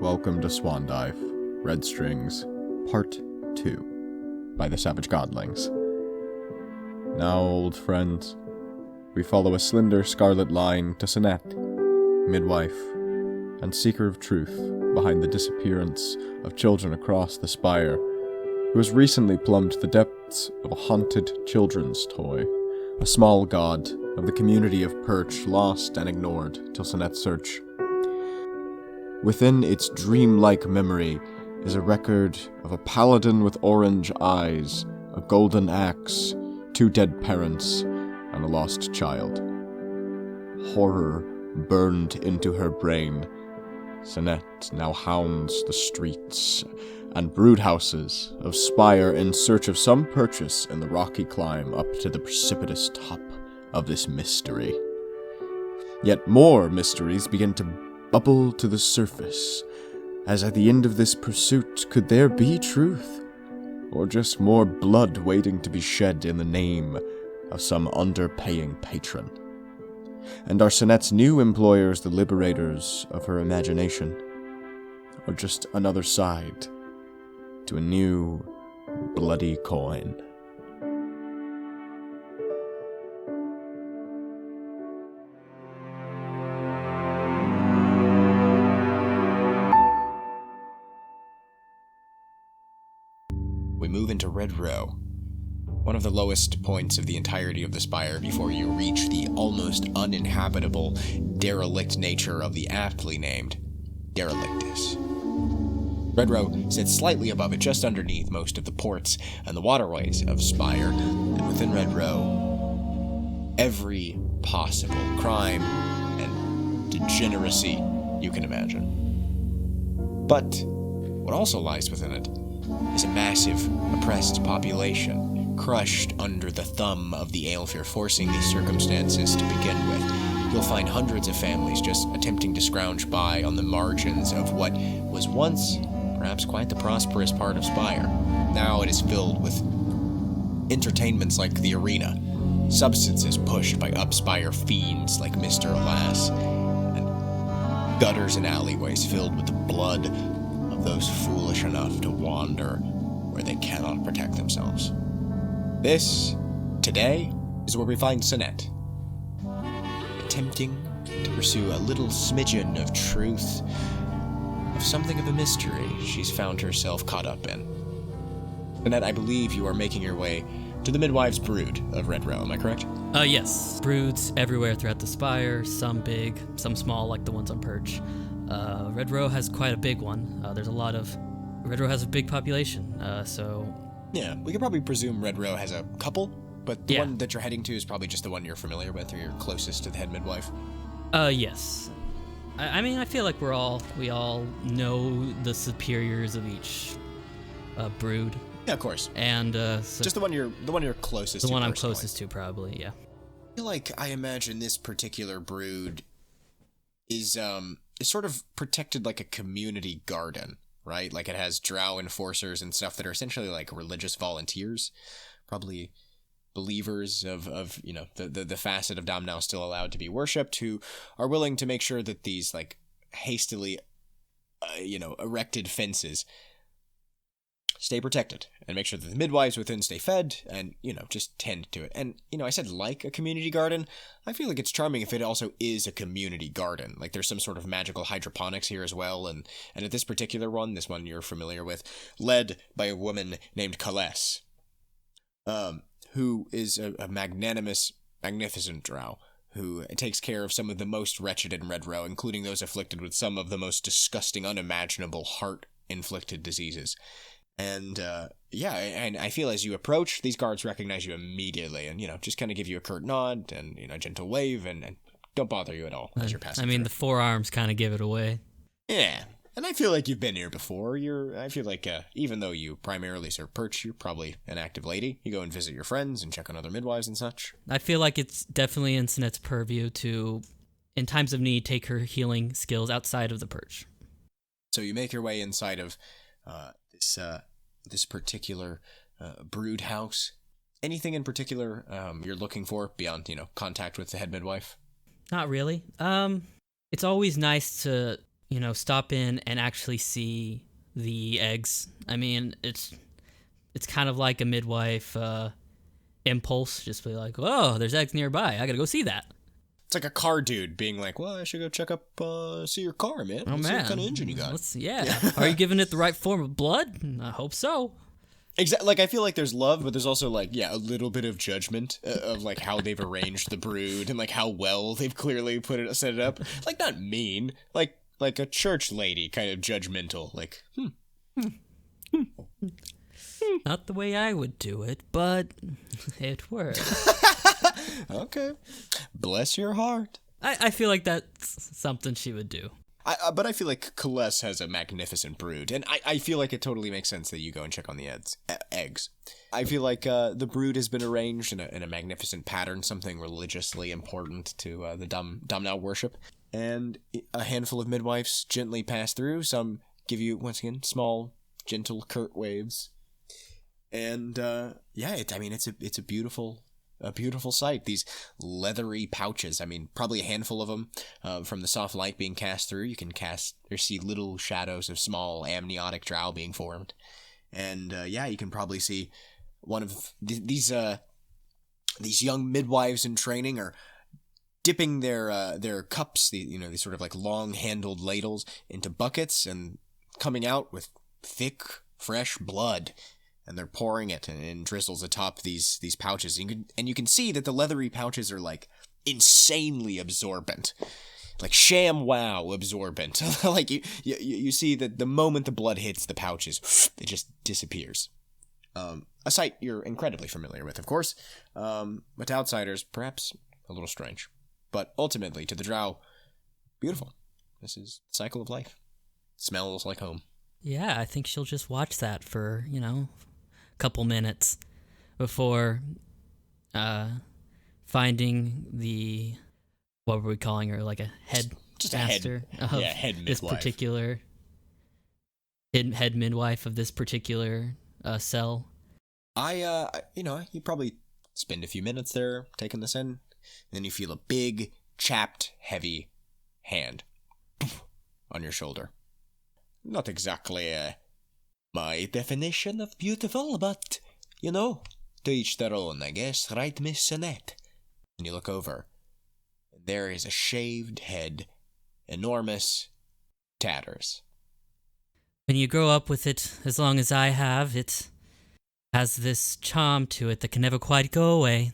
Welcome to Swan Dive, Red Strings, Part 2, by the Savage Godlings. Now, old friends, we follow a slender scarlet line to Sanette, midwife, and seeker of truth behind the disappearance of children across the Spire, who has recently plumbed the depths of a haunted children's toy, a small god of the community of Perch lost and ignored till Sanette's search. Within its dreamlike memory is a record of a paladin with orange eyes, a golden axe, 2 dead parents, and a lost child. Horror burned into her brain. Sanette now hounds the streets and broodhouses of Spire in search of some purchase in the rocky climb up to the precipitous top of this mystery. Yet more mysteries begin to bubble to the surface, as at the end of this pursuit, could there be truth? Or just more blood waiting to be shed in the name of some underpaying patron? And are Sanette's new employers the liberators of her imagination? Or just another side to a new, bloody coin? We move into Red Row, one of the lowest points of the entirety of the Spire before you reach the almost uninhabitable, derelict nature of the aptly named Derelictus. Red Row sits slightly above it, just underneath most of the ports and the waterways of Spire, and within Red Row, every possible crime and degeneracy you can imagine. But what also lies within it is a massive, oppressed population, crushed under the thumb of the Aelfir, forcing these circumstances to begin with. You'll find hundreds of families just attempting to scrounge by on the margins of what was once perhaps quite the prosperous part of Spire. Now it is filled with entertainments like the arena, substances pushed by up-Spire fiends like Mr. Alas, and gutters and alleyways filled with the blood of those foolish enough to wander where they cannot protect themselves. This, today, is where we find Sanette, attempting to pursue a little smidgen of truth, of something of a mystery she's found herself caught up in. Sanette, I believe you are making your way to the Midwives' Brood of Red Row, am I correct? Yes. Broods everywhere throughout the Spire, some big, some small, like the ones on Perch. Red Row has quite a big one. Red Row has a big population, so... Yeah, we could probably presume Red Row has a couple, but the one that you're heading to is probably just the one you're familiar with, or you're closest to the head midwife. Yes. I mean, I feel like we all know the superiors of each brood. Yeah, of course. And so just the one you're closest to. The one I'm closest to, probably. Yeah. I feel like I imagine this particular brood is sort of protected like a community garden, right? Like it has drow enforcers and stuff that are essentially like religious volunteers, probably believers of the facet of Dom now still allowed to be worshipped, who are willing to make sure that these like hastily erected fences stay protected and make sure that the midwives within stay fed and, just tend to it. And, I said like a community garden. I feel like it's charming if it also is a community garden. Like there's some sort of magical hydroponics here as well. And at this particular one, this one you're familiar with, led by a woman named Calais, who is a magnanimous, magnificent drow who takes care of some of the most wretched in Red Row, including those afflicted with some of the most disgusting, unimaginable heart-inflicted diseases. And, and I feel as you approach, these guards recognize you immediately and, just kind of give you a curt nod and, a gentle wave and don't bother you at all as you're passing through. The forearms kind of give it away. Yeah, and I feel like you've been here before. I feel like, even though you primarily serve Perch, you're probably an active lady. You go and visit your friends and check on other midwives and such. I feel like it's definitely in Sanette's purview to, in times of need, take her healing skills outside of the Perch. So you make your way inside of, this particular brood house. Anything in particular you're looking for beyond, contact with the head midwife? Not really. It's always nice to stop in and actually see the eggs. I mean, it's kind of like a midwife impulse, just be like, oh, there's eggs nearby, I gotta go see that. It's like a car dude being like, well, I should go check up, see your car, man. Oh, Let's see man. what kind of engine you got. Are you giving it the right form of blood? I hope so. Exactly. Like, I feel like there's love, but there's also, like, a little bit of judgment of, like, how they've arranged the brood and, like, how well they've clearly set it up. Like, not mean. Like a church lady kind of judgmental. Like, Not the way I would do it, but it works. Okay. Bless your heart. I feel like that's something she would do. But I feel like Kaless has a magnificent brood, and I feel like it totally makes sense that you go and check on the eggs. I feel like the brood has been arranged in a magnificent pattern, something religiously important to the Domnau worship, and a handful of midwives gently pass through. Some give you, once again, small, gentle, curt waves. And, it's a beautiful sight. These leathery pouches. I mean, probably a handful of them from the soft light being cast through. You can see little shadows of small amniotic drow being formed. And, you can probably see one of these young midwives in training are dipping their cups, these sort of like long-handled ladles, into buckets and coming out with thick, fresh blood. And they're pouring it in drizzles atop these pouches. And you can see that the leathery pouches are, like, insanely absorbent. Like, sham wow absorbent. Like, you see that the moment the blood hits the pouches, it just disappears. A sight you're incredibly familiar with, of course. But to outsiders, perhaps a little strange. But ultimately, to the drow, beautiful. This is the cycle of life. Smells like home. Yeah, I think she'll just watch that for, couple minutes before finding the, what were we calling her, like a head master of head midwife. This particular head midwife of this particular cell. You probably spend a few minutes there taking this in, and then you feel a big, chapped, heavy hand on your shoulder. Not exactly my definition of beautiful, but, to each their own, I guess, right, Miss Sanette? And you look over, and there is a shaved head, enormous tatters. When you grow up with it as long as I have, it has this charm to it that can never quite go away.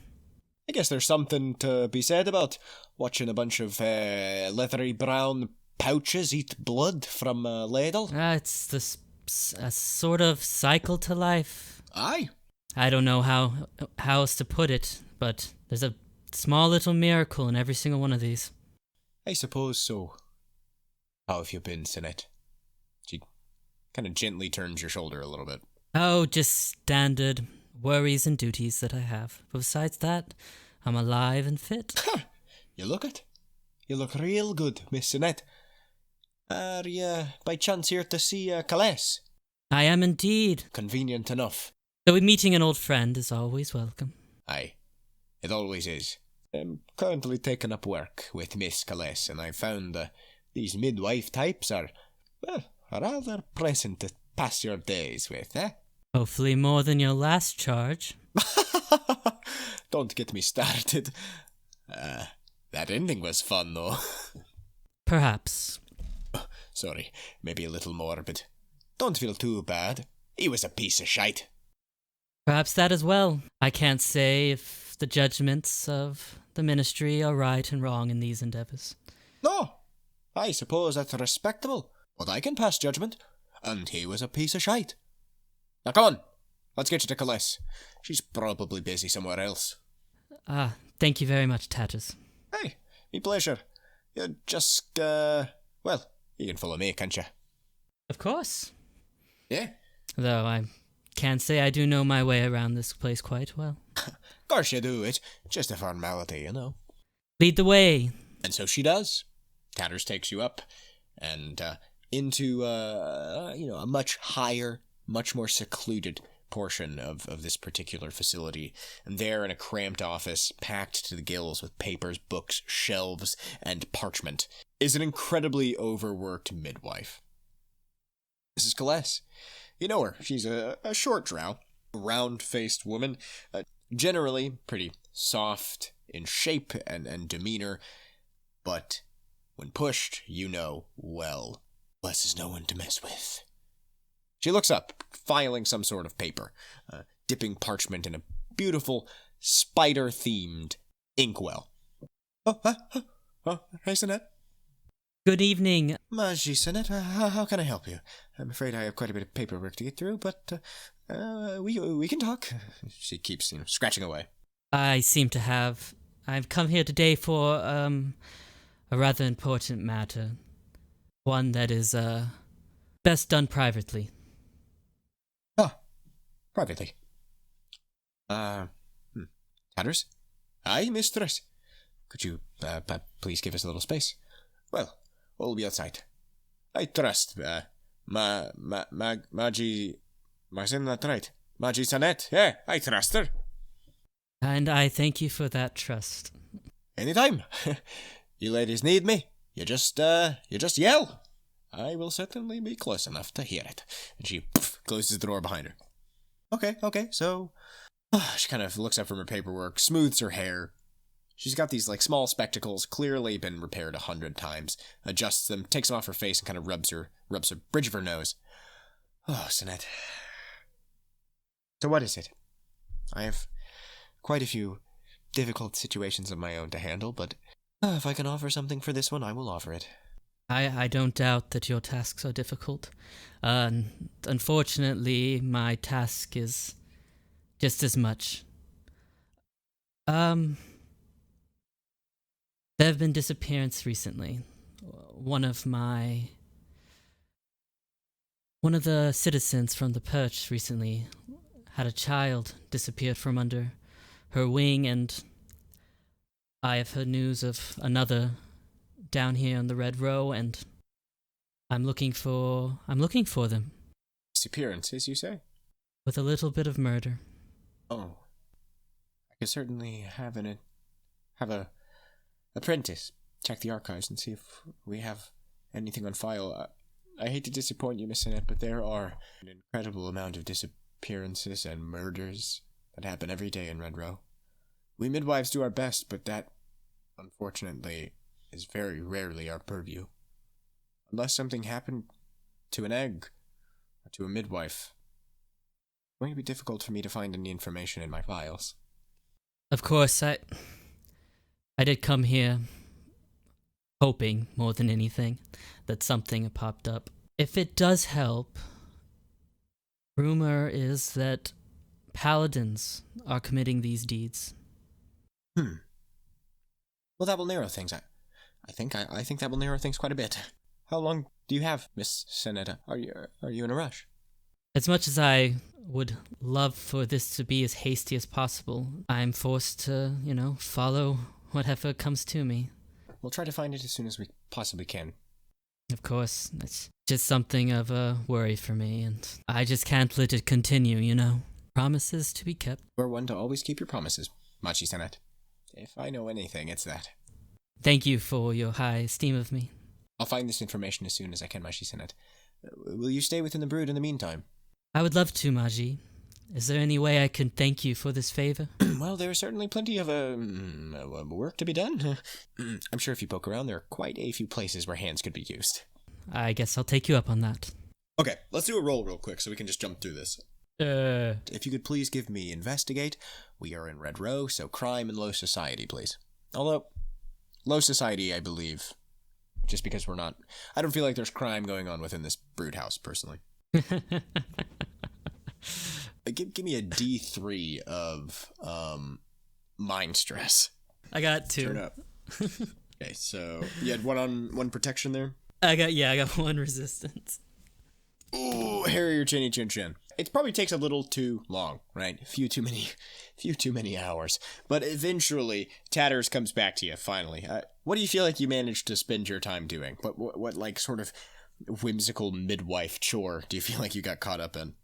I guess there's something to be said about watching a bunch of leathery brown pouches eat blood from a ladle. It's a sort of cycle to life. Aye. I don't know how else to put it, but there's a small little miracle in every single one of these. I suppose so. How have you been, Sanette? She kind of gently turns your shoulder a little bit. Oh, just standard worries and duties that I have. But besides that, I'm alive and fit. You look it. You look real good, Miss Sanette. Are you by chance here to see Kaless? I am indeed. Convenient enough. So meeting an old friend is always welcome. Aye, it always is. I'm currently taking up work with Miss Kaless, and I found these midwife types are, rather pleasant to pass your days with, eh? Hopefully more than your last charge. Don't get me started. That ending was fun, though. Perhaps. Sorry, maybe a little morbid. Don't feel too bad. He was a piece of shite. Perhaps that as well. I can't say if the judgments of the ministry are right and wrong in these endeavors. No, I suppose that's respectable, but I can pass judgment, and he was a piece of shite. Now come on, let's get you to Kaless. She's probably busy somewhere else. Thank you very much, Tatus. Hey, me pleasure. You just, you can follow me, can't you? Of course. Yeah? Though I can't say I do know my way around this place quite well. Of course you do, it's just a formality, Lead the way. And so she does. Tatters takes you up, and into, a much higher, much more secluded portion of this particular facility. And there in a cramped office, packed to the gills with papers, books, shelves, and parchment, is an incredibly overworked midwife. This is Celeste. You know her. She's a short drow, round-faced woman, generally pretty soft in shape and demeanor, but when pushed, you know, well, Les is no one to mess with. She looks up, filing some sort of paper, dipping parchment in a beautiful, spider-themed inkwell. Oh, hey, Sanette. Good evening. Maji, Sanette, how can I help you? I'm afraid I have quite a bit of paperwork to get through, but we can talk. She keeps scratching away. I've come here today for a rather important matter. One that is best done privately. Ah, privately. Tatters? Aye, mistress. Could you please give us a little space? Well, we'll be outside. I trust, Maji, isn't that right? Maji Sanette, yeah, I trust her. And I thank you for that trust. Anytime. You ladies need me, you just yell. I will certainly be close enough to hear it. And she closes the door behind her. Okay, so... she kind of looks up from her paperwork, smooths her hair. She's got these, small spectacles, clearly been repaired 100 times, adjusts them, takes them off her face, and kind of rubs her bridge of her nose. Oh, Sanette. So what is it? I have quite a few difficult situations of my own to handle, but if I can offer something for this one, I will offer it. I don't doubt that your tasks are difficult. Unfortunately, my task is just as much. There have been disappearances recently. One of the citizens from the perch recently had a child disappeared from under her wing, and I have heard news of another down here on the Red Row, and I'm looking for them. Disappearances, you say? With a little bit of murder. Oh. I could certainly have a apprentice check the archives and see if we have anything on file. I hate to disappoint you, Miss Sanette, but there are an incredible amount of disappearances and murders that happen every day in Red Row. We midwives do our best, but that, unfortunately, is very rarely our purview. Unless something happened to an egg or to a midwife, it's going to be difficult for me to find any information in my files. Of course, I did come here hoping, more than anything, that something had popped up. If it does help, rumor is that paladins are committing these deeds. Well, that will narrow things. I think that will narrow things quite a bit. How long do you have, Miss Sanette? Are you in a rush? As much as I would love for this to be as hasty as possible, I'm forced to, follow whatever comes to me. We'll try to find it as soon as we possibly can. Of course, it's just something of a worry for me, and I just can't let it continue, Promises to be kept. You're one to always keep your promises, Machi Sanette. If I know anything, it's that. Thank you for your high esteem of me. I'll find this information as soon as I can, Machi Sanette. Will you stay within the brood in the meantime? I would love to, Maji. Is there any way I can thank you for this favor? Well, there's certainly plenty of work to be done. I'm sure if you poke around, there are quite a few places where hands could be used. I guess I'll take you up on that. Okay, let's do a roll real quick so we can just jump through this. If you could please give me investigate. We are in Red Row, so crime and low society, please. Although, low society, I believe, just because we're not... I don't feel like there's crime going on within this brood house, personally. Give me a D3 of mind stress. I got 2. Turn up. Okay, so you had one protection there? I got 1 resistance. Ooh, Harrier Chinny Chin Chin. It probably takes a little too long, right? A few too many hours. But eventually, Tatters comes back to you, finally. What do you feel like you managed to spend your time doing? What sort of whimsical midwife chore do you feel like you got caught up in?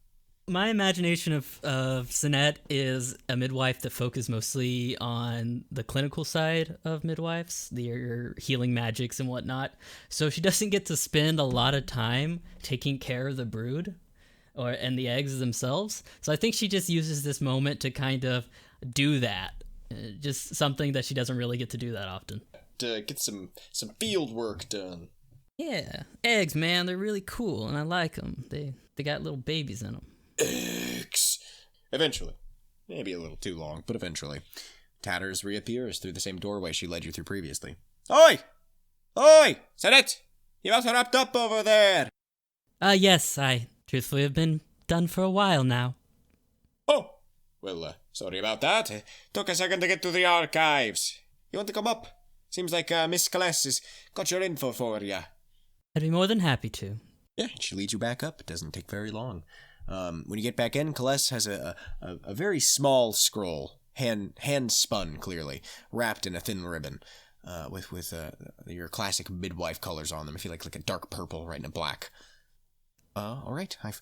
My imagination of Sanette is a midwife that focuses mostly on the clinical side of midwives, their healing magics and whatnot. So she doesn't get to spend a lot of time taking care of the brood and the eggs themselves. So I think she just uses this moment to kind of do that. Just something that she doesn't really get to do that often. To get some field work done. Yeah, eggs, man, they're really cool, and I like them. They got little babies in them. Eggs. Eventually. Maybe a little too long, but eventually. Tatters reappears through the same doorway she led you through previously. Oi! Oi! Sanette! You must have wrapped up over there! Yes, I truthfully have been done for a while now. Oh! Well, sorry about that. It took a second to get to the archives. You want to come up? Seems like Miss Calais has got your info for you. I'd be more than happy to. Yeah, she leads you back up. It doesn't take very long. When you get back in, Calais has a very small scroll, hand spun clearly, wrapped in a thin ribbon, with your classic midwife colors on them. If you like a dark purple right in a black. All right, I've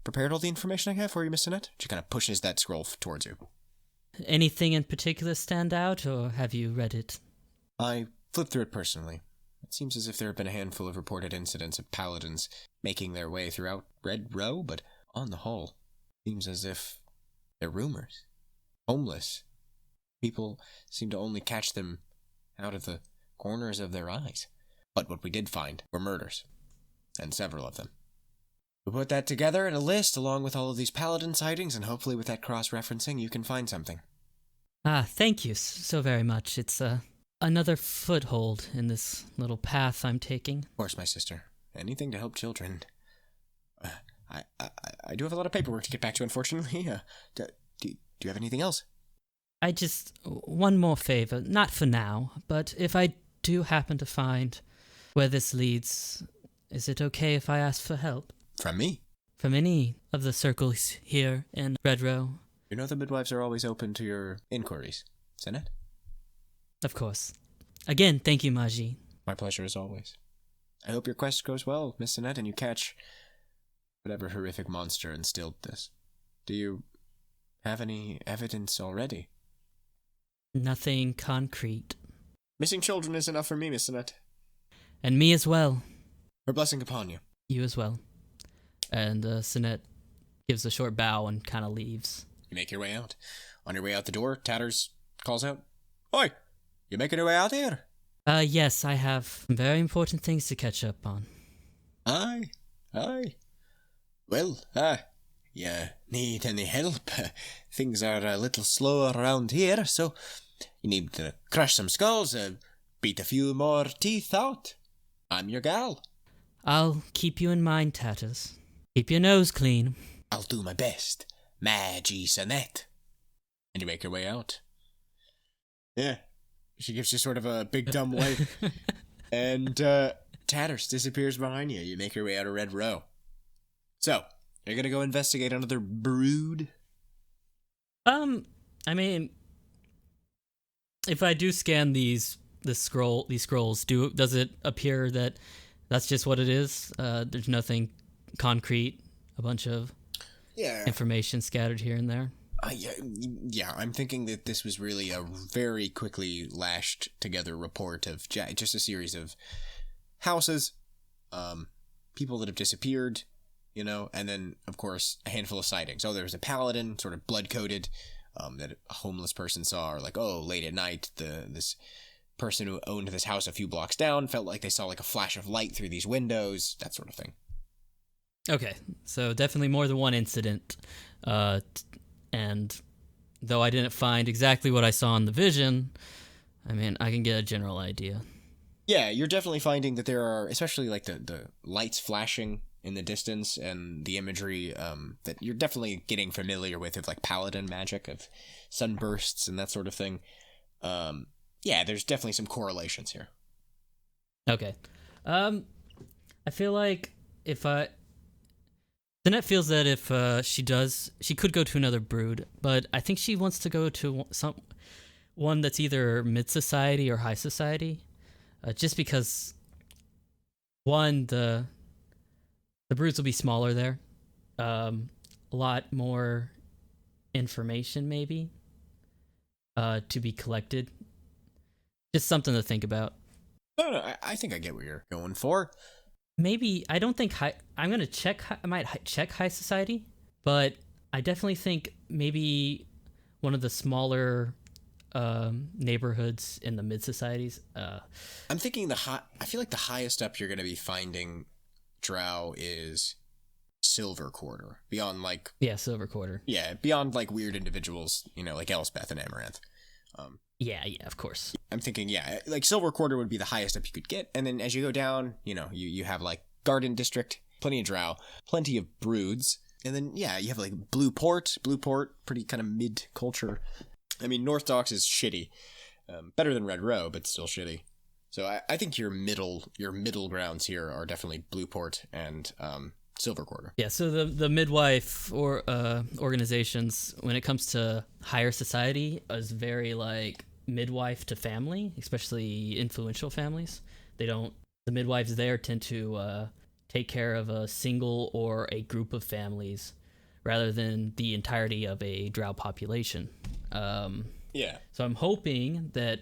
prepared all the information I have for you, Miss Sanette. She kind of pushes that scroll towards you. Anything in particular stand out, or have you read it? I flipped through it personally. It seems as if there have been a handful of reported incidents of paladins making their way throughout Red Row, but on the whole, seems as if they're rumors. Homeless. People seem to only catch them out of the corners of their eyes. But what we did find were murders, and several of them. We put that together in a list along with all of these paladin sightings, and hopefully with that cross-referencing you can find something. Thank you so very much. It's another foothold in this little path I'm taking. Of course, my sister. Anything to help children. I do have a lot of paperwork to get back to, unfortunately. Do you have anything else? One more favor. Not for now, but if I do happen to find where this leads, is it okay if I ask for help? From me? From any of the circles here in Red Row. You know the midwives are always open to your inquiries, Sanette? Of course. Again, thank you, Maji. My pleasure as always. I hope your quest goes well, Miss Sanette, and you catch whatever horrific monster instilled this. Do you have any evidence already? Nothing concrete. Missing children is enough for me, Miss Sanette. And me as well. Her blessing upon you. You as well. And Sanette gives a short bow and kind of leaves. You make your way out. On your way out the door, Tatters calls out, Oi! You making your way out here? Yes, I have very important things to catch up on. Aye. Well, you need any help? Things are a little slower around here, so you need to crush some skulls, beat a few more teeth out. I'm your gal. I'll keep you in mind, Tatters. Keep your nose clean. I'll do my best. Magie Sanette. And you make your way out. Yeah. She gives you sort of a big dumb wave. And Tatters disappears behind you. You make your way out of Red Row. So, you're gonna go investigate another brood? I mean, if I do scan these scrolls, does it appear that that's just what it is? There's nothing concrete, a bunch of information scattered here and there. Yeah, I'm thinking that this was really a very quickly lashed together report of just a series of houses, people that have disappeared, and then, of course, a handful of sightings. Oh, there was a paladin, sort of blood-coated, that a homeless person saw, or late at night, this person who owned this house a few blocks down felt like they saw a flash of light through these windows, that sort of thing. Okay, so definitely more than one incident, and though I didn't find exactly what I saw in the vision, I mean, I can get a general idea. Yeah, you're definitely finding that there are, especially the lights flashing in the distance and the imagery that you're definitely getting familiar with of paladin magic, of sunbursts and that sort of thing. Yeah, there's definitely some correlations here. Okay. I feel like Sanette feels that if she could go to another brood, but I think she wants to go to one that's either mid-society or high society, just because, one, the broods will be smaller there. a lot more information, maybe, to be collected. Just something to think about. No, I think I get what you're going for. Maybe, I don't think I'm going to check, I might check high society, but I definitely think maybe one of the smaller neighborhoods in the mid societies. I'm thinking I feel like the highest up you're going to be finding drow is Silver Quarter. Beyond like... Yeah, Silver Quarter. Yeah, beyond like weird individuals, like Elspeth and Amaranth. Yeah, of course. I'm thinking, like Silver Quarter would be the highest up you could get. And then as you go down, you have like Garden District, plenty of drow, plenty of broods. And then, you have like Blue Port, pretty kind of mid-culture. I mean, North Docks is shitty. Better than Red Row, but still shitty. So I think your middle grounds here are definitely Blue Port and Silver Quarter. Yeah, so the midwife organizations, when it comes to higher society, is very like midwife to family, especially influential families. The midwives there tend to take care of a single or a group of families rather than the entirety of a drow population. So I'm hoping that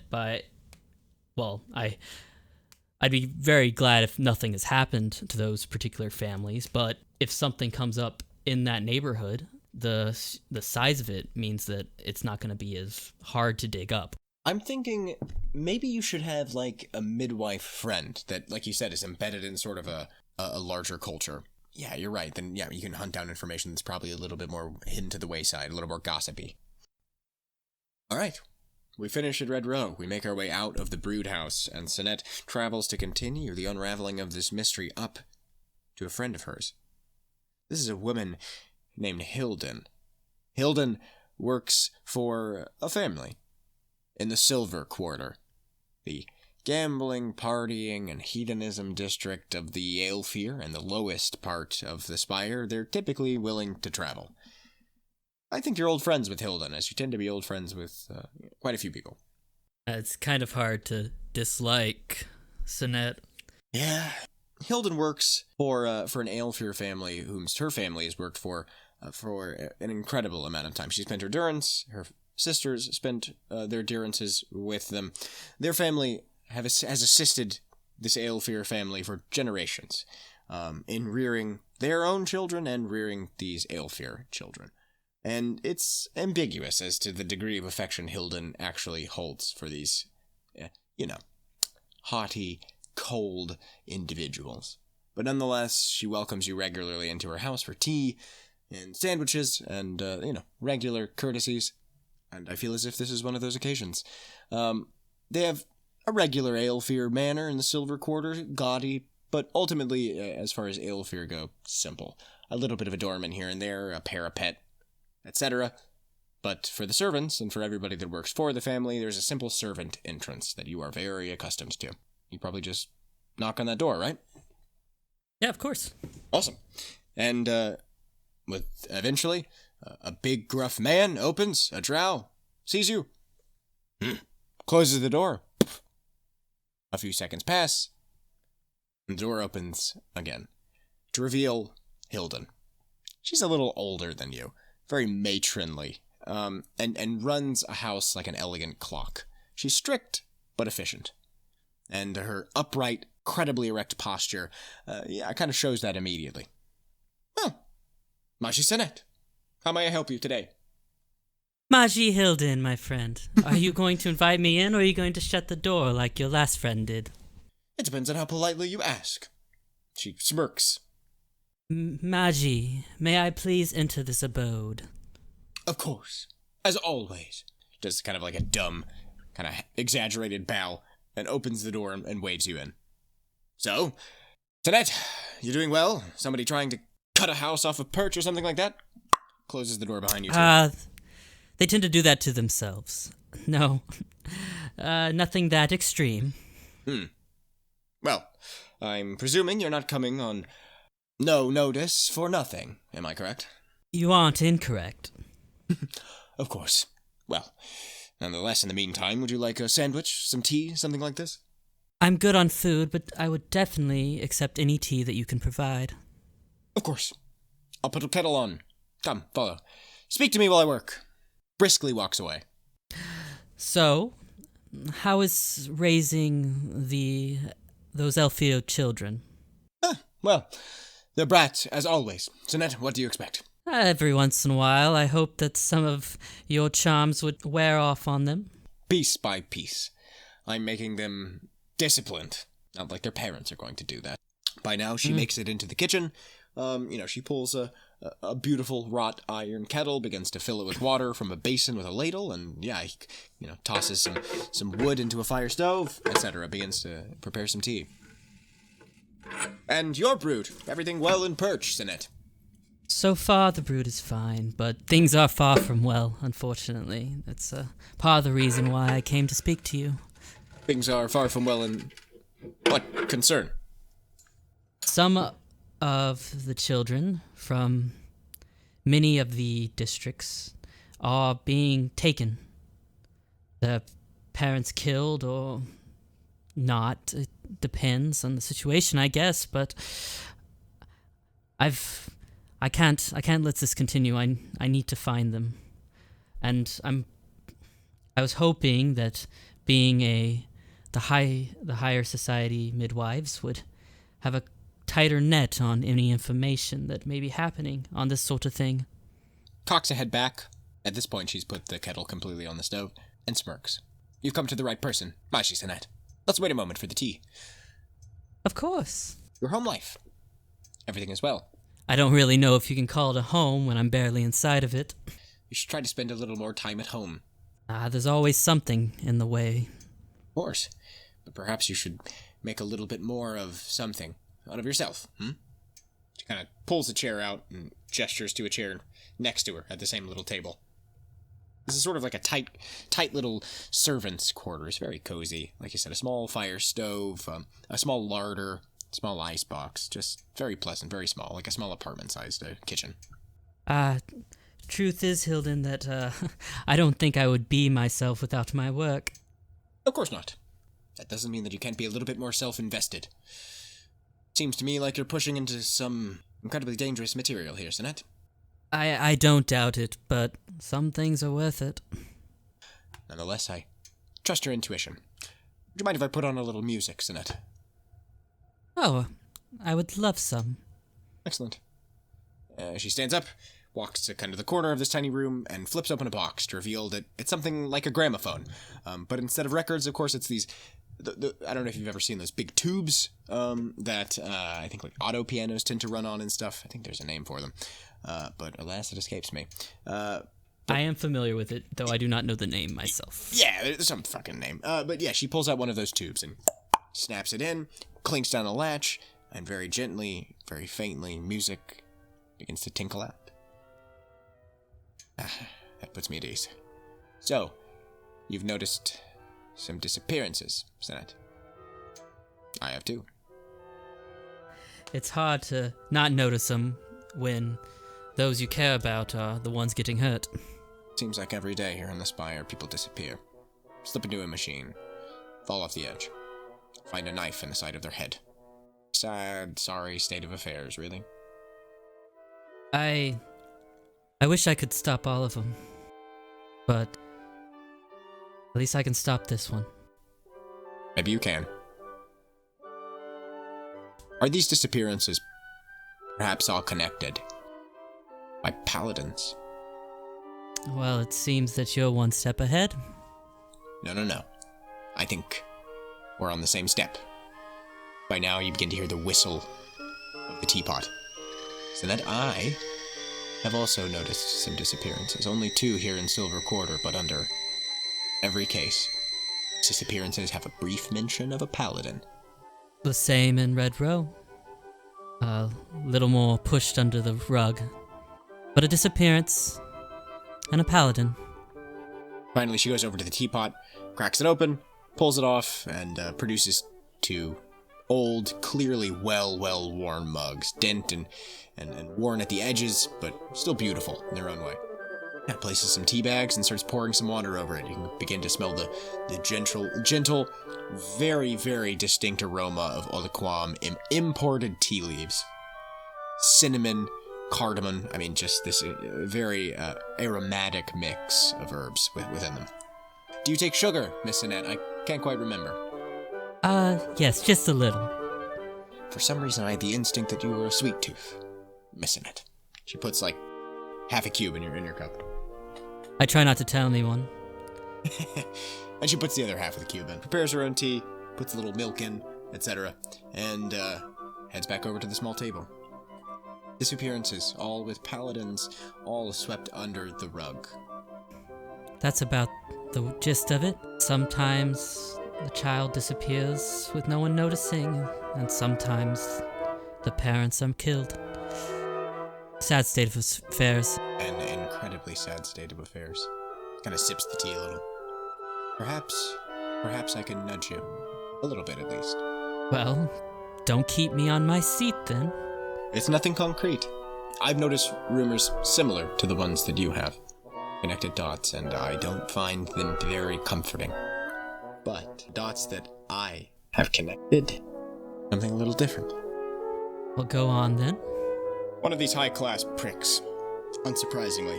I'd be very glad if nothing has happened to those particular families, but if something comes up in that neighborhood, the size of it means that it's not going to be as hard to dig up. I'm thinking maybe you should have like a midwife friend that, like you said, is embedded in sort of a larger culture. Yeah, you're right. Then you can hunt down information that's probably a little bit more hidden to the wayside, a little more gossipy. All right. We finish at Red Row. We make our way out of the broodhouse, and Sanette travels to continue the unraveling of this mystery up to a friend of hers. This is a woman named Hilden. Hilden works for a family in the Silver Quarter, the gambling, partying, and hedonism district of the Aelfir and the lowest part of the Spire. They're typically willing to travel. I think you're old friends with Hilden, as you tend to be old friends with quite a few people. It's kind of hard to dislike Sanette. Yeah. Hilden works for an Aelfir family, whom her family has worked for an incredible amount of time. She spent her durance, her sisters spent their durances with them. Their family has assisted this Aelfir family for generations in rearing their own children and rearing these Aelfir children. And it's ambiguous as to the degree of affection Hilden actually holds for these, haughty, cold individuals. But nonetheless, she welcomes you regularly into her house for tea and sandwiches and, regular courtesies. And I feel as if this is one of those occasions. They have a regular Aelfir manor in the Silver Quarter, gaudy, but ultimately, as far as Aelfir go, simple. A little bit of a doorman here and there, a parapet, etc. But for the servants and for everybody that works for the family, there's a simple servant entrance that you are very accustomed to. You probably just knock on that door, right? Yeah, of course. Awesome. And with eventually, a big gruff man opens, a drow, sees you, closes the door. A few seconds pass, and the door opens again to reveal Hilden. She's a little older than you. Very matronly, and runs a house like an elegant clock. She's strict, but efficient. And her upright, credibly erect posture, kind of shows that immediately. Well, Maji Sanette, how may I help you today? Maji Hilden, my friend. Are you going to invite me in, or are you going to shut the door like your last friend did? It depends on how politely you ask. She smirks. Maji, may I please enter this abode? Of course. As always. Does kind of like a dumb, kind of exaggerated bow, and opens the door and waves you in. So, Sanette, you doing well? Somebody trying to cut a house off a perch or something like that? Closes the door behind you, too. They tend to do that to themselves. No, nothing that extreme. Well, I'm presuming you're not coming on no notice for nothing, am I correct? You aren't incorrect. Of course. Well, nonetheless, in the meantime, would you like a sandwich, some tea, something like this? I'm good on food, but I would definitely accept any tea that you can provide. Of course. I'll put a kettle on. Come, follow. Speak to me while I work. Briskly walks away. So, how is raising those Elfio children? Well, they're brats, as always. Sanette, what do you expect? Every once in a while, I hope that some of your charms would wear off on them. Piece by piece. I'm making them disciplined. Not like their parents are going to do that. By now, she makes it into the kitchen. She pulls a beautiful wrought iron kettle, begins to fill it with water from a basin with a ladle, and tosses some wood into a fire stove, etc. Begins to prepare some tea. And your brood, everything well in perch, Sanette? So far, the brood is fine, but things are far from well, unfortunately. That's part of the reason why I came to speak to you. Things are far from well in what concern? Some of the children from many of the districts are being taken. Their parents killed or not. It depends on the situation, I guess, but I can't let this continue. I need to find them. And I was hoping that being the higher society midwives would have a tighter net on any information that may be happening on this sort of thing. Cocks a head back. At this point, she's put the kettle completely on the stove and smirks. You've come to the right person, Mashi Sanette. Let's wait a moment for the tea. Of course. Your home life. Everything is well. I don't really know if you can call it a home when I'm barely inside of it. You should try to spend a little more time at home. There's always something in the way. Of course. But perhaps you should make a little bit more of something out of yourself, She kind of pulls a chair out and gestures to a chair next to her at the same little table. This is sort of like a tight little servant's quarters, very cozy. Like you said, a small fire stove, a small larder, small icebox, just very pleasant, very small, like a small apartment-sized kitchen. Truth is, Hilden, that I don't think I would be myself without my work. Of course not. That doesn't mean that you can't be a little bit more self-invested. Seems to me like you're pushing into some incredibly dangerous material here, Sanette. I don't doubt it, but some things are worth it. Nonetheless, I trust your intuition. Would you mind if I put on a little music, Sanette? Oh, I would love some. Excellent. She stands up, walks to kind of the corner of this tiny room, and flips open a box to reveal that it's something like a gramophone. But instead of records, of course, it's these... I don't know if you've ever seen those big tubes that I think like auto pianos tend to run on and stuff. I think there's a name for them. But alas, it escapes me. I am familiar with it, though I do not know the name myself. Yeah, there's some fucking name. But yeah, she pulls out one of those tubes and snaps it in, clinks down a latch, and very gently, very faintly, music begins to tinkle out. That puts me at ease. So, you've noticed some disappearances, Sanette. I have too. It's hard to not notice them when those you care about are the ones getting hurt. Seems like every day here in the Spire, people disappear. Slip into a machine. Fall off the edge. Find a knife in the side of their head. Sad, sorry state of affairs, really. I wish I could stop all of them. But at least I can stop this one. Maybe you can. Are these disappearances perhaps all connected by paladins? Well, it seems that you're one step ahead. No. I think we're on the same step. By now, you begin to hear the whistle of the teapot. So that I have also noticed some disappearances. Only 2 here in Silver Quarter, but under every case, disappearances have a brief mention of a paladin. The same in Red Row. A little more pushed under the rug. But a disappearance and a paladin. Finally, she goes over to the teapot, cracks it open, pulls it off, and produces 2 old, clearly well-worn mugs, dent and worn at the edges, but still beautiful in their own way. Yeah, places some tea bags and starts pouring some water over it. You can begin to smell the gentle, very, very distinct aroma of Olaquam imported tea leaves. Cinnamon, cardamom. I mean, just this very aromatic mix of herbs within them. Do you take sugar, Miss Sanette? I can't quite remember. Yes, just a little. For some reason, I had the instinct that you were a sweet tooth, Miss Sanette. She puts, like, half a cube in your cup. I try not to tell anyone. And she puts the other half of the cube in. Prepares her own tea, puts a little milk in, etc. And, heads back over to the small table. Disappearances, all with paladins, all swept under the rug. That's about the gist of it. Sometimes the child disappears with no one noticing, and sometimes the parents are killed. Sad state of affairs. An incredibly sad state of affairs. Kind of sips the tea a little. Perhaps I can nudge you. A little bit, at least. Well, don't keep me on my seat, then. It's nothing concrete. I've noticed rumors similar to the ones that you have. Connected dots, and I don't find them very comforting. But dots that I have connected, something a little different. Well, go on, then. One of these high-class pricks, unsurprisingly.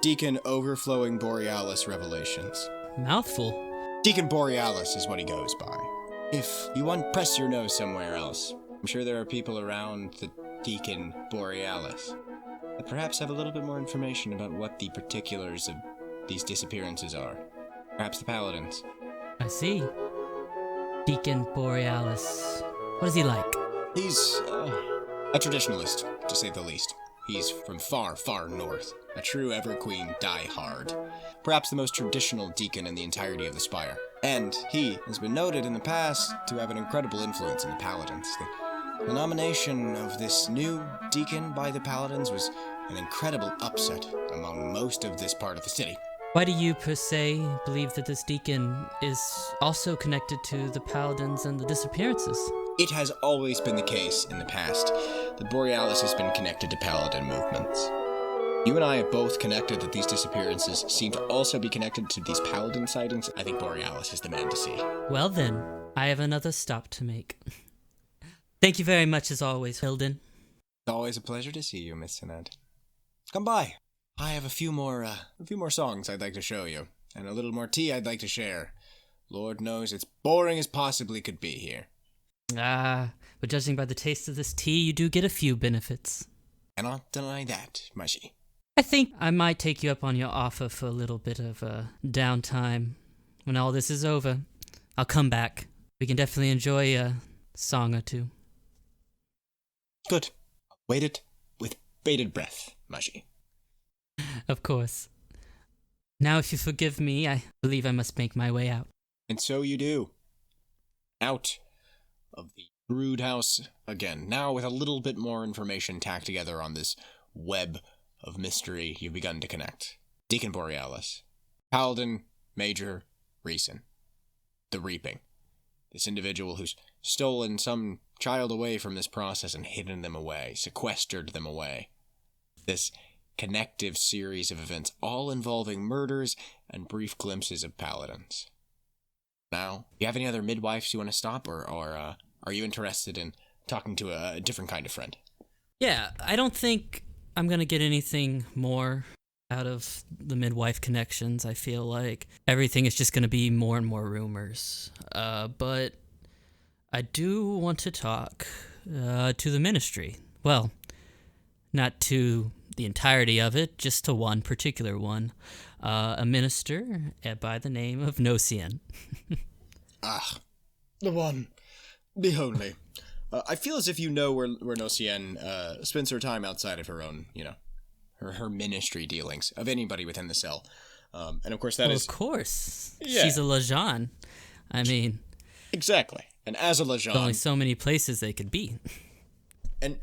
Deacon Overflowing Borealis Revelations. Mouthful. Deacon Borealis is what he goes by. If you want to press your nose somewhere else, I'm sure there are people around the Deacon Borealis that perhaps have a little bit more information about what the particulars of these disappearances are. Perhaps the paladins. I see. Deacon Borealis. What is he like? He's a traditionalist, to say the least. He's from far, far north. A true Everqueen die-hard. Perhaps the most traditional deacon in the entirety of the Spire. And he has been noted in the past to have an incredible influence in the paladins. The nomination of this new deacon by the paladins was an incredible upset among most of this part of the city. Why do you, per se, believe that this deacon is also connected to the paladins and the disappearances? It has always been the case in the past that Borealis has been connected to paladin movements. You and I have both connected that these disappearances seem to also be connected to these paladin sightings. I think Borealis is the man to see. Well then, I have another stop to make. Thank you very much as always, Hilden. It's always a pleasure to see you, Miss Sanette. Come by. I have a few more songs I'd like to show you, and a little more tea I'd like to share. Lord knows it's boring as possibly could be here. But judging by the taste of this tea, you do get a few benefits. Cannot deny that, Mushy. I think I might take you up on your offer for a little bit of downtime. When all this is over, I'll come back. We can definitely enjoy a song or two. Good. I'll wait it with bated breath, Mushy. Of course. Now, if you forgive me, I believe I must make my way out. And so you do. Out of the broodhouse again, now with a little bit more information tacked together on this web of mystery you've begun to connect. Deacon Borealis. Paladin Major Reason. The Reaping. This individual who's stolen some child away from this process and hidden them away, sequestered them away. This connective series of events, all involving murders and brief glimpses of paladins. Now, do you have any other midwives you want to stop, or are you interested in talking to a different kind of friend? Yeah, I don't think I'm gonna get anything more out of the midwife connections. I feel like everything is just gonna be more and more rumors. But I do want to talk to the ministry. Well, not to the entirety of it, just to one particular one. A minister by the name of Nocien. The one. The only. I feel as if you know where Nocien spends her time outside of her own, her ministry dealings, of anybody within the cell. And of course that is... Of course. Yeah. She's a Lejean. I mean... Exactly. And as a Lejean... There's only so many places they could be. And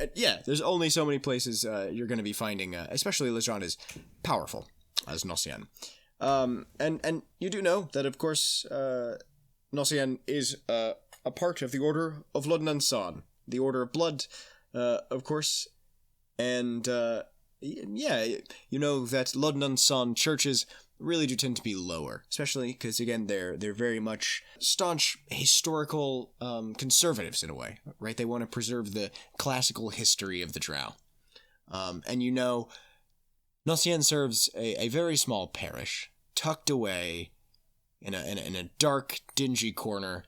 there's only so many places you're going to be finding, especially Lejean is powerful as Nocien. And you do know that, of course, Nocien is a part of the Order of Lodnan-San, the Order of Blood, of course. And, you know that Lodnan-San churches really do tend to be lower, especially because, again, they're very much staunch historical conservatives in a way, right? They want to preserve the classical history of the drow. And you know, Nocien serves a very small parish, tucked away in a dark, dingy corner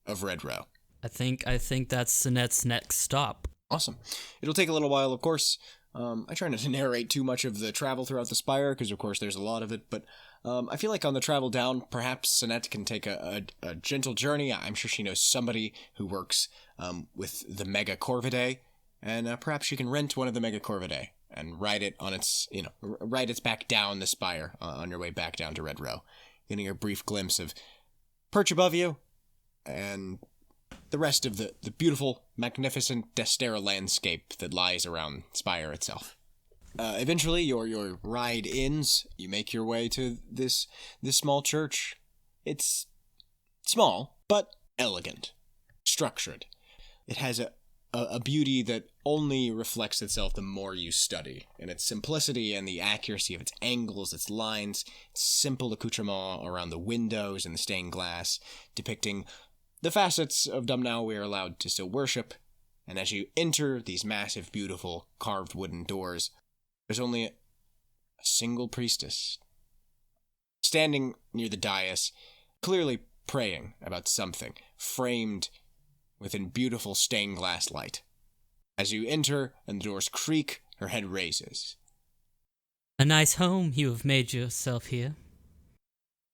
of Red Row. I think that's Sanette's next stop. Awesome. It'll take a little while, of course. I try not to narrate too much of the travel throughout the Spire, because of course there's a lot of it, but I feel like on the travel down, perhaps Sanette can take a gentle journey. I'm sure she knows somebody who works with the Mega Corvidae, and perhaps she can rent one of the Mega Corvidae and ride it on its, ride its back down the Spire on your way back down to Red Row, getting a brief glimpse of perch above you, and the rest of the beautiful, magnificent Destera landscape that lies around Spire itself. Eventually, your ride ends. You make your way to this small church. It's small, but elegant, structured. It has a beauty that only reflects itself the more you study, in its simplicity and the accuracy of its angles, its lines, its simple accoutrement around the windows and the stained glass, depicting the facets of Dumnow we are allowed to still worship. And as you enter these massive, beautiful, carved wooden doors, there's only a single priestess, standing near the dais, clearly praying about something, framed within beautiful stained glass light. As you enter and the doors creak, her head raises. A nice home you have made yourself here.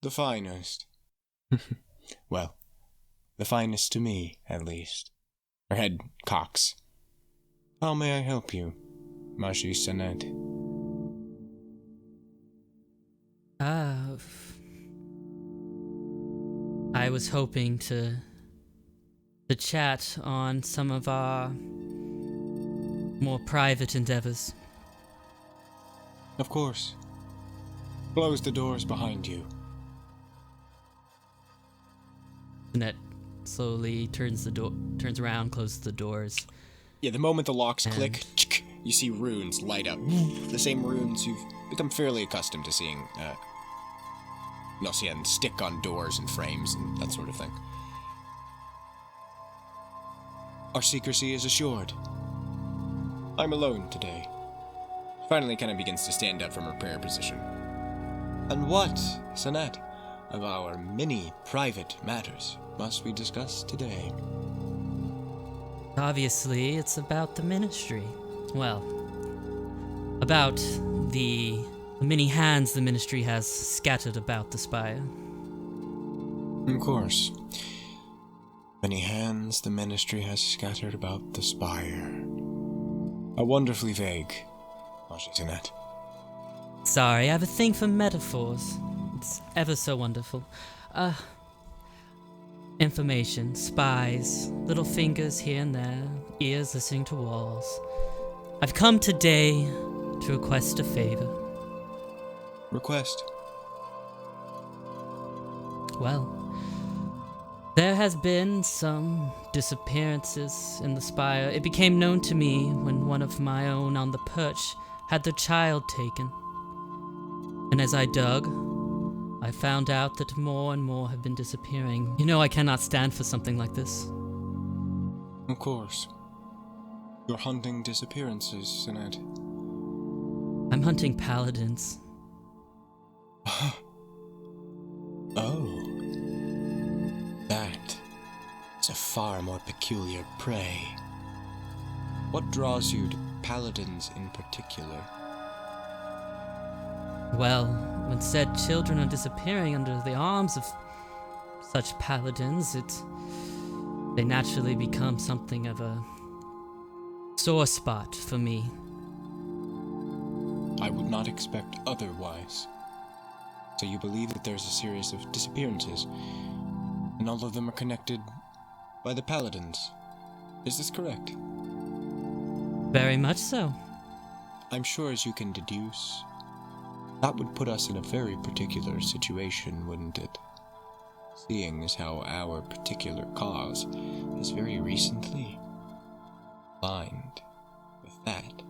The finest. Well, the finest to me, at least. Her head cocks. How may I help you, Mashi Sanette? I was hoping to chat on some of our more private endeavors. Of course. Close the doors behind you. Sanette slowly turns around, closes the doors. Yeah, the moment the locks click, you see runes light up. The same runes you've become fairly accustomed to seeing Nocien stick on doors and frames and that sort of thing. Our secrecy is assured. I'm alone today. Finally kind of begins to stand up from her prayer position. And what, Sanette, of our many private matters must we discuss today? Obviously, it's about the ministry. Well, about the many hands the ministry has scattered about the Spire. Of course. Many hands the ministry has scattered about the Spire. A wonderfully vague, Sanette. Sorry, I have a thing for metaphors. It's ever so wonderful. Information, spies, little fingers here and there, ears listening to walls. I've come today to request a favor. Request? Well, there has been some disappearances in the Spire. It became known to me when one of my own on the perch had their child taken. And as I dug, I found out that more and more have been disappearing. You know I cannot stand for something like this. Of course. You're hunting disappearances, Sanette. I'm hunting paladins. Oh. That is a far more peculiar prey. What draws you to paladins in particular? Well, when said children are disappearing under the arms of such paladins, they naturally become something of a sore spot for me. I would not expect otherwise. So you believe that there's a series of disappearances, and all of them are connected by the paladins. Is this correct? Very much so. I'm sure, as you can deduce, that would put us in a very particular situation, wouldn't it? Seeing as how our particular cause is very recently aligned with that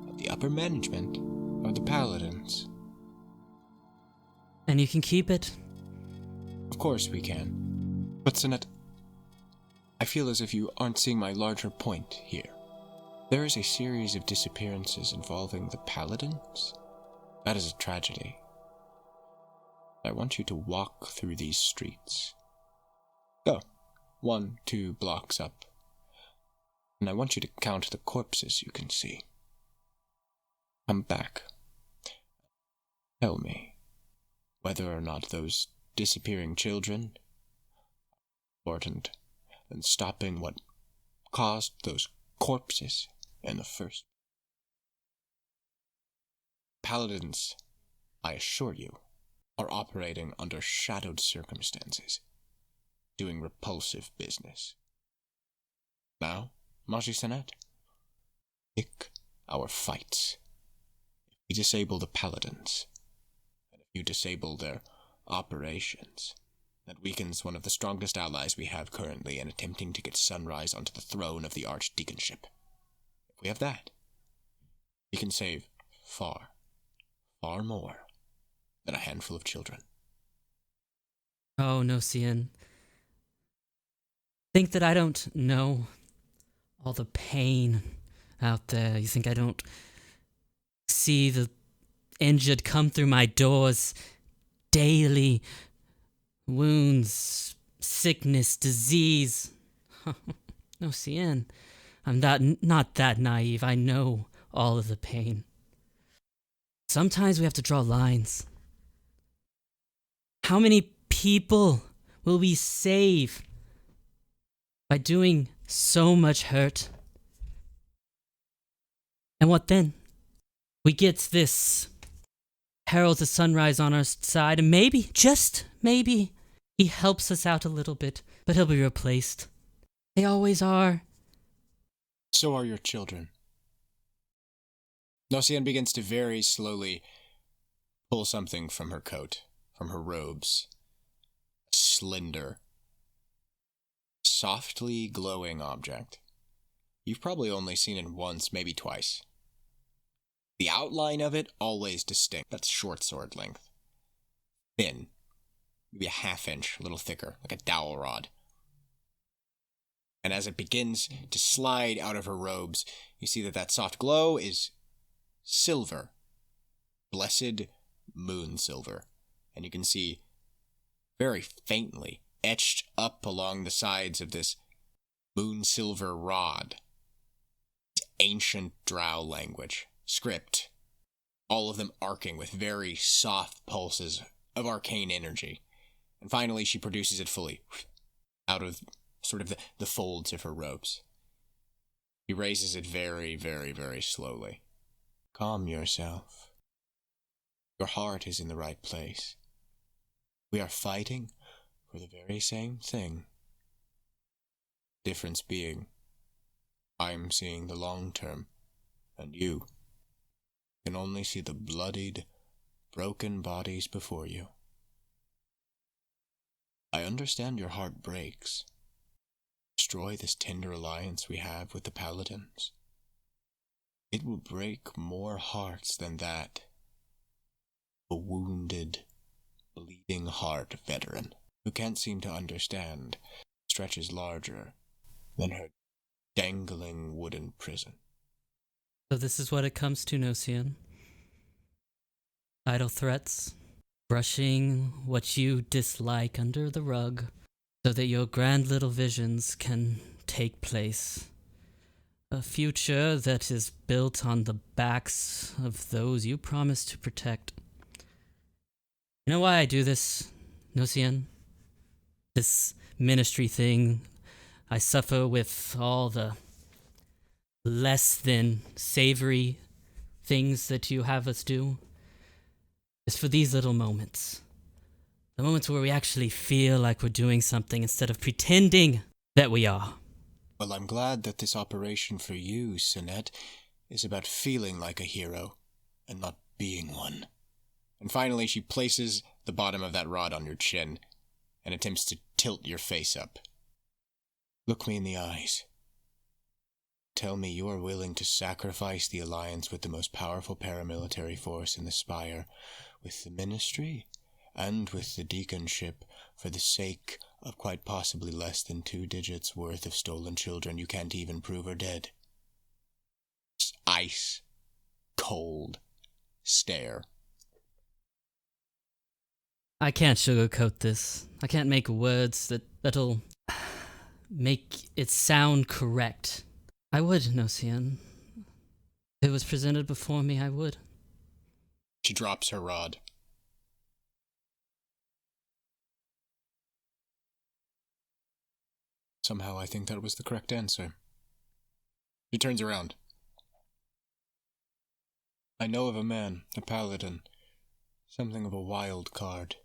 of the upper management of the paladins. And you can keep it? Of course we can. But Sanette, I feel as if you aren't seeing my larger point here. There is a series of disappearances involving the paladins. That is a tragedy. I want you to walk through these streets. Go. 1, 2 blocks up. And I want you to count the corpses you can see. Come back. Tell me whether or not those disappearing children are important than stopping what caused those corpses in the first. Paladins, I assure you, are operating under shadowed circumstances, doing repulsive business. Now, Maji Sanette, pick our fights. If we disable the paladins, and if you disable their operations, that weakens one of the strongest allies we have currently in attempting to get Sunrise onto the throne of the Archdeaconship. If we have that, we can save far, far more than a handful of children. Oh, no, Cian. Think that I don't know all the pain out there. You think I don't see the injured come through my doors daily? Wounds, sickness, disease. No, Cian. I'm not that naive. I know all of the pain. Sometimes we have to draw lines. How many people will we save by doing so much hurt? And what then? We get this Herald of Sunrise on our side, and maybe, just maybe, he helps us out a little bit, but he'll be replaced. They always are. So are your children. Nosian begins to very slowly pull something from her coat, from her robes. A slender, softly glowing object. You've probably only seen it once, maybe twice. The outline of it, always distinct. That's short sword length. Thin. Maybe a half-inch, a little thicker, like a dowel rod. And as it begins to slide out of her robes, you see that soft glow is silver. Blessed moon silver. And you can see very faintly, etched up along the sides of this moon silver rod, it's ancient drow language, script, all of them arcing with very soft pulses of arcane energy. And finally she produces it fully, out of sort of the folds of her robes. He raises it very, very, very slowly. Calm yourself. Your heart is in the right place. We are fighting for the very same thing. Difference being, I'm seeing the long term, and you can only see the bloodied, broken bodies before you. I understand your heart breaks. Destroy this tender alliance we have with the Paladins. It will break more hearts than that. A wounded, bleeding heart veteran who can't seem to understand stretches larger than her dangling wooden prison. So this is what it comes to, Nosian. Idle threats, brushing what you dislike under the rug, so that your grand little visions can take place. A future that is built on the backs of those you promise to protect. You know why I do this, Nosian? This ministry thing. I suffer with all the less than savory things that you have us do. It's for these little moments. The moments where we actually feel like we're doing something instead of pretending that we are. Well, I'm glad that this operation for you, Sanette, is about feeling like a hero and not being one. And finally, she places the bottom of that rod on your chin and attempts to tilt your face up. Look me in the eyes. Tell me you are willing to sacrifice the alliance with the most powerful paramilitary force in the Spire, with the Ministry, and with the Deaconship, for the sake of quite possibly less than 2 digits worth of stolen children you can't even prove are dead. ice cold stare. I can't sugarcoat this. I can't make words that'll make it sound correct. I would, Nosian. If it was presented before me, I would. She drops her rod. Somehow I think that was the correct answer. She turns around. I know of a man, a paladin, something of a wild card.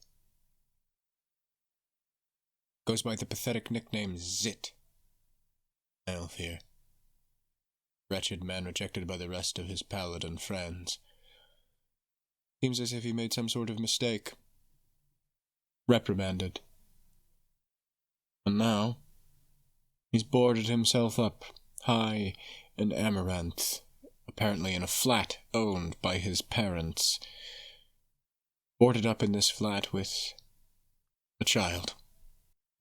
Goes by the pathetic nickname Zit. Elf here. Wretched man rejected by the rest of his paladin friends. Seems as if he made some sort of mistake. Reprimanded. And now, he's boarded himself up, high in Amaranth, apparently in a flat owned by his parents. Boarded up in this flat with a child.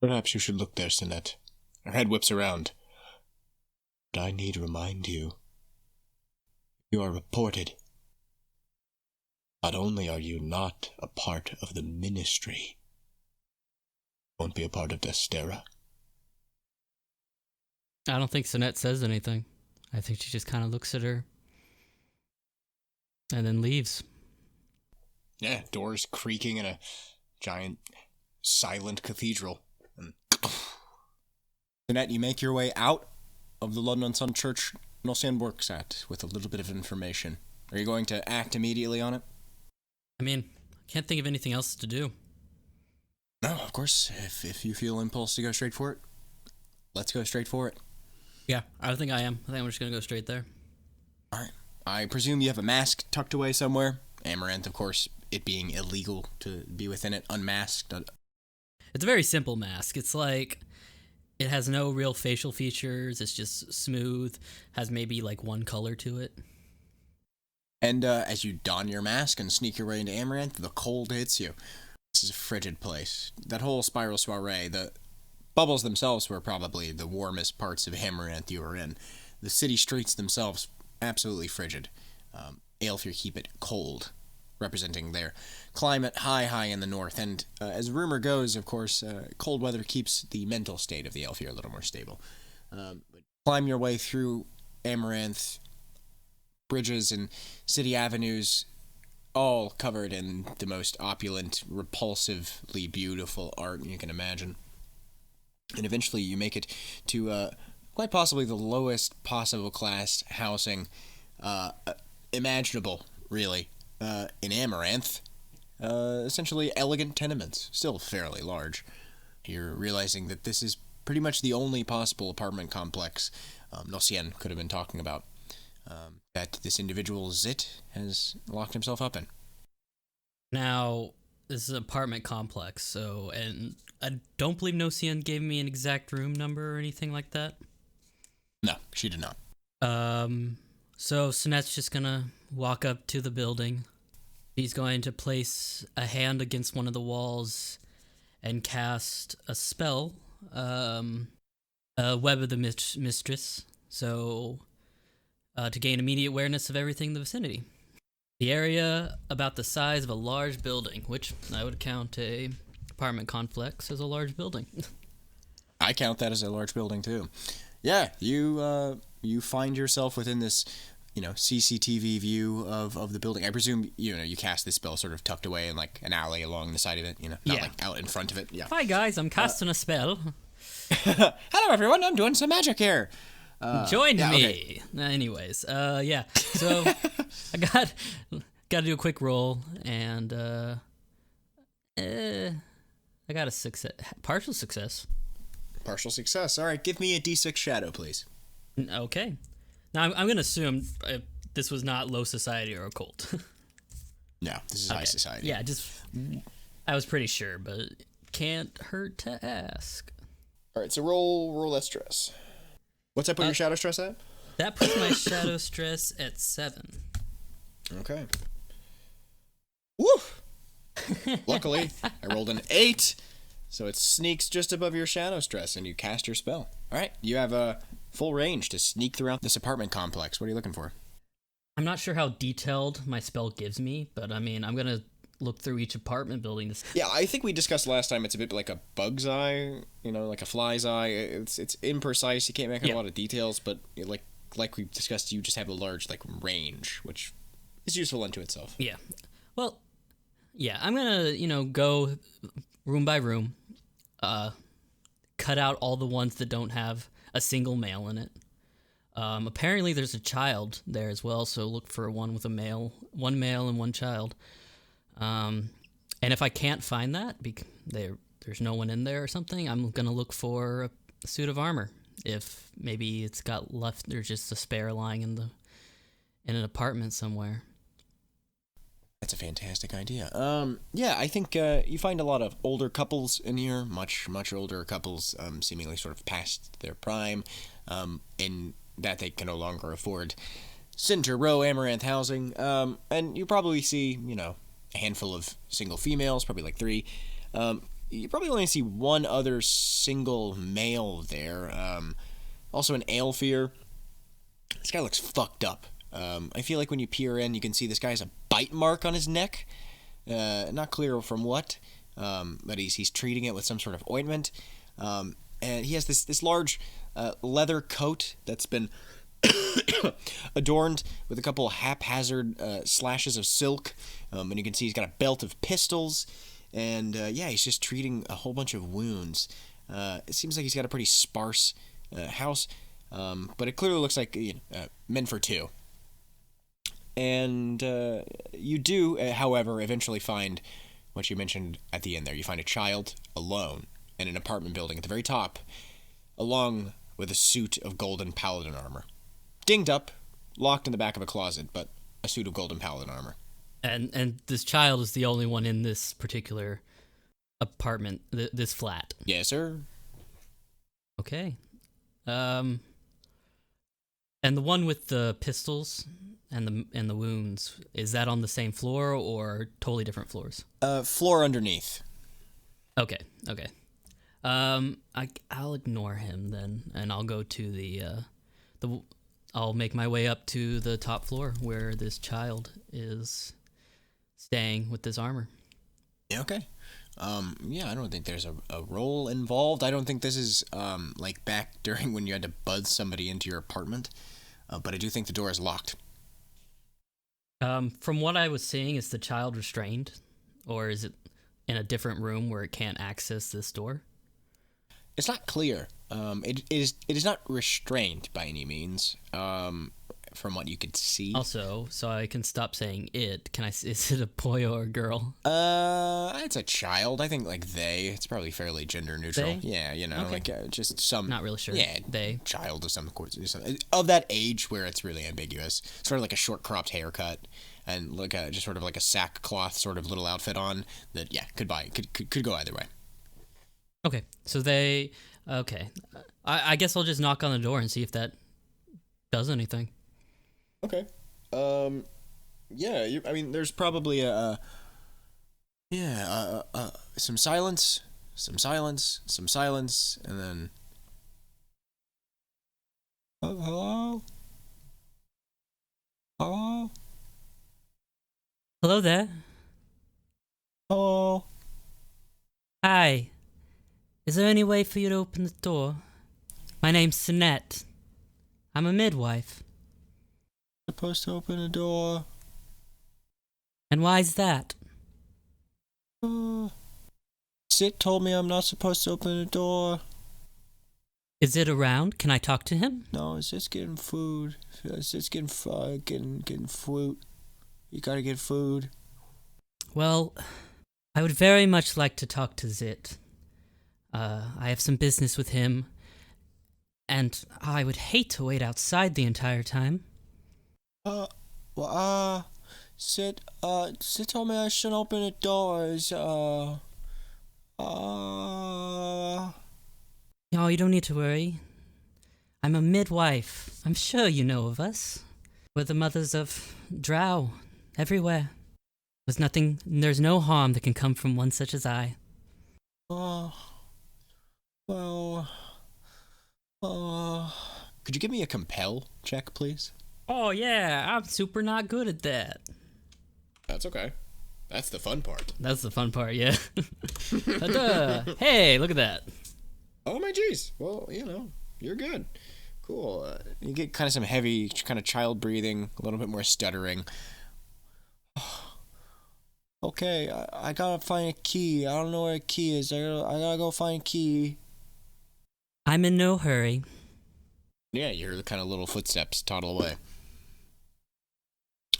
Perhaps you should look there, Sanette. Her head whips around. But I need remind you. You are reported. Not only are you not a part of the ministry, you won't be a part of Destera. I don't think Sanette says anything. I think she just kind of looks at her and then leaves. Yeah, doors creaking in a giant, silent cathedral. And Sanette, you make your way out of the London Sun Church Nosian works at with a little bit of information. Are you going to act immediately on it? I mean, I can't think of anything else to do. No, of course. If you feel impulse to go straight for it, let's go straight for it. Yeah, I don't think I am. I think I'm just going to go straight there. All right. I presume you have a mask tucked away somewhere. Amaranth, of course, it being illegal to be within it, unmasked. It's a very simple mask. It's like, it has no real facial features. It's just smooth, has maybe like one color to it. And as you don your mask and sneak your way into Amaranth, the cold hits you. This is a frigid place. That whole spiral soiree, the bubbles themselves were probably the warmest parts of Amaranth you were in. The city streets themselves, absolutely frigid. Aelfir keep it cold, representing their climate high in the north. And as rumor goes, of course, cold weather keeps the mental state of the Aelfir a little more stable. But climb your way through Amaranth, bridges and city avenues, all covered in the most opulent, repulsively beautiful art you can imagine. And eventually you make it to quite possibly the lowest possible class housing imaginable, really, in Amaranth. Essentially elegant tenements, still fairly large. You're realizing that this is pretty much the only possible apartment complex Nosian could have been talking about. That this individual Zit has locked himself up in. Now, this is an apartment complex, so, and I don't believe Nosian gave me an exact room number or anything like that. No, she did not. So Sanette's just gonna walk up to the building. He's going to place a hand against one of the walls and cast a spell, Web of the Mistress, so to gain immediate awareness of everything in the vicinity. The area about the size of a large building, which I would count a apartment complex as a large building. I count that as a large building too. Yeah, you find yourself within this, CCTV view of the building. I presume you cast this spell sort of tucked away in like an alley along the side of it, not like out in front of it. Yeah. Hi guys, I'm casting a spell. Hello everyone, I'm doing some magic here. Join me. Okay. Anyways, yeah. So I got to do a quick roll, and I got a success, partial success. Partial success. All right, give me a D6 shadow, please. Okay. Now I'm gonna assume this was not low society or occult. No, this is high society. Yeah, I was pretty sure, but can't hurt to ask. All right, so roll that stress. What's that put your shadow stress at? That puts my shadow stress at 7. Okay. Woo! Luckily, I rolled an 8, so it sneaks just above your shadow stress, and you cast your spell. All right, you have a full range to sneak throughout this apartment complex. What are you looking for? I'm not sure how detailed my spell gives me, but I mean, I'm gonna look through each apartment building to. Yeah, I think we discussed last time. It's a bit like a bug's eye, like a fly's eye. It's imprecise. You can't make out a lot of details, but like we discussed, you just have a large range, which is useful unto itself. Yeah. Well, yeah, I'm gonna go room by room, cut out all the ones that don't have a single male in it. Apparently there's a child there as well, so look for one with one male and one child. And if I can't find that, there's no one in there or something, I'm gonna look for a suit of armor. If maybe it's got left, there's just a spare lying in an apartment somewhere. That's a fantastic idea. Yeah, I think you find a lot of older couples in here, much older couples, seemingly sort of past their prime, in that they can no longer afford Cinder Row Amaranth housing. And you probably see, a handful of single females, probably like 3. You probably only see one other single male there. Also an Aelfir. This guy looks fucked up. I feel like when you peer in, you can see this guy has a bite mark on his neck. Not clear from what, but he's treating it with some sort of ointment. And he has this large leather coat that's been adorned with a couple haphazard slashes of silk. And you can see he's got a belt of pistols. And he's just treating a whole bunch of wounds. It seems like he's got a pretty sparse house, but it clearly looks like men for 2. And you do, however, eventually find what you mentioned at the end there. You find a child alone in an apartment building at the very top, along with a suit of golden paladin armor. Dinged up, locked in the back of a closet, but a suit of golden paladin armor. And this child is the only one in this particular apartment, this flat. Yes, sir. Okay. And the one with the pistols and the wounds, is that on the same floor or totally different floors? Floor underneath. Okay. I'll ignore him then, and I'll go to I'll make my way up to the top floor where this child is staying with this armor. Yeah, okay. I don't think there's a roll involved. I don't think this is like back during when you had to buzz somebody into your apartment. But I do think the door is locked. From what I was seeing, is the child restrained? Or is it in a different room where it can't access this door? It's not clear. It is not restrained by any means. From what you could see. Also, so I can stop saying it. Is it a boy or a girl? It's a child. I think they. It's probably fairly gender neutral. They? Yeah, Okay. Just some. Not really sure. Yeah, they. Child of some of that age where it's really ambiguous. Sort of like a short cropped haircut, and just sort of like a sackcloth sort of little outfit on. That could go either way. Okay, so they. Okay, I guess I'll just knock on the door and see if that does anything. Okay. There's probably some silence, and then. Hello? Hello? Hello there. Hello? Hi. Is there any way for you to open the door? My name's Sanette. I'm a midwife. Supposed to open the door. And why's that? Sit told me I'm not supposed to open the door. Is it around? Can I talk to him? No, it's just getting food. It's just getting fruit. You gotta get food. Well, I would very much like to talk to Zit. I have some business with him, and I would hate to wait outside the entire time. Sid told me I shouldn't open the doors. Oh, you don't need to worry. I'm a midwife. I'm sure you know of us. We're the mothers of drow everywhere. There's no harm that can come from one such as I. Could you give me a compel check, please? Oh yeah, I'm super not good at that. That's okay. That's the fun part. That's the fun part, yeah. Hey, look at that. Oh my jeez. Well, you're good. Cool. You get kind of some heavy, kind of child breathing, a little bit more stuttering. Okay, I gotta find a key. I don't know where a key is. I gotta go find a key. I'm in no hurry. Yeah, you hear the kind of little footsteps toddle away.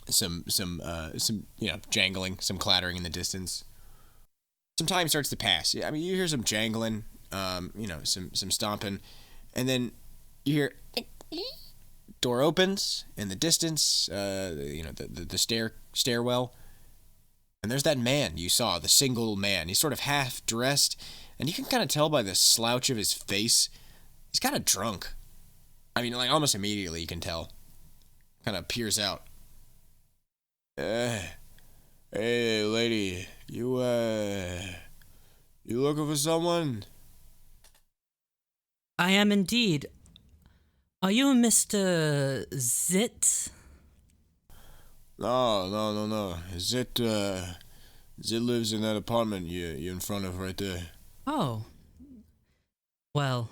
Some jangling, some clattering in the distance. Some time starts to pass. I mean, you hear some jangling, some stomping, and then you hear door opens in the distance. The stairwell, and there's that man you saw, the single man. He's sort of half dressed, and you can kind of tell by the slouch of his face, he's kind of drunk. I mean, like almost immediately you can tell. Kind of peers out. Hey, lady, you looking for someone? I am indeed. Are you Mr. Zit? No. Zit lives in that apartment you're in front of right there. Oh. Well,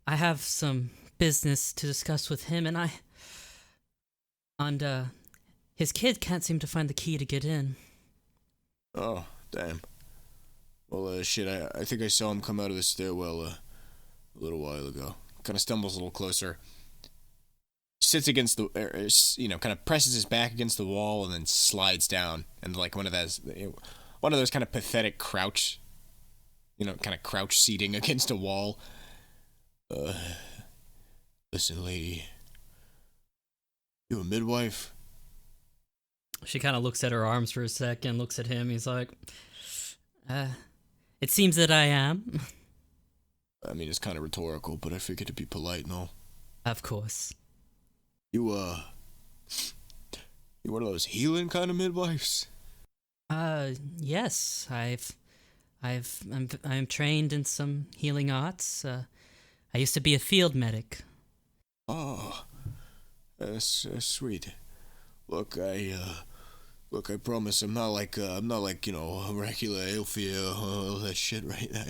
I have some business to discuss with him, and his kid can't seem to find the key to get in. Oh, damn. Well, shit, I think I saw him come out of the stairwell a little while ago. Kind of stumbles a little closer. Sits against the, kind of presses his back against the wall and then slides down. And like one of those kind of pathetic crouch, kind of crouch seating against a wall. Listen, lady. You a midwife? She kind of looks at her arms for a second, looks at him. He's like, it seems that I am. I mean, it's kind of rhetorical, but I figured to be polite, no? Of course. You one of those healing kind of midwives? Yes. I'm trained in some healing arts. I used to be a field medic. Oh, that's sweet. Look, I promise I'm not like regular Aelfia, all that shit right now.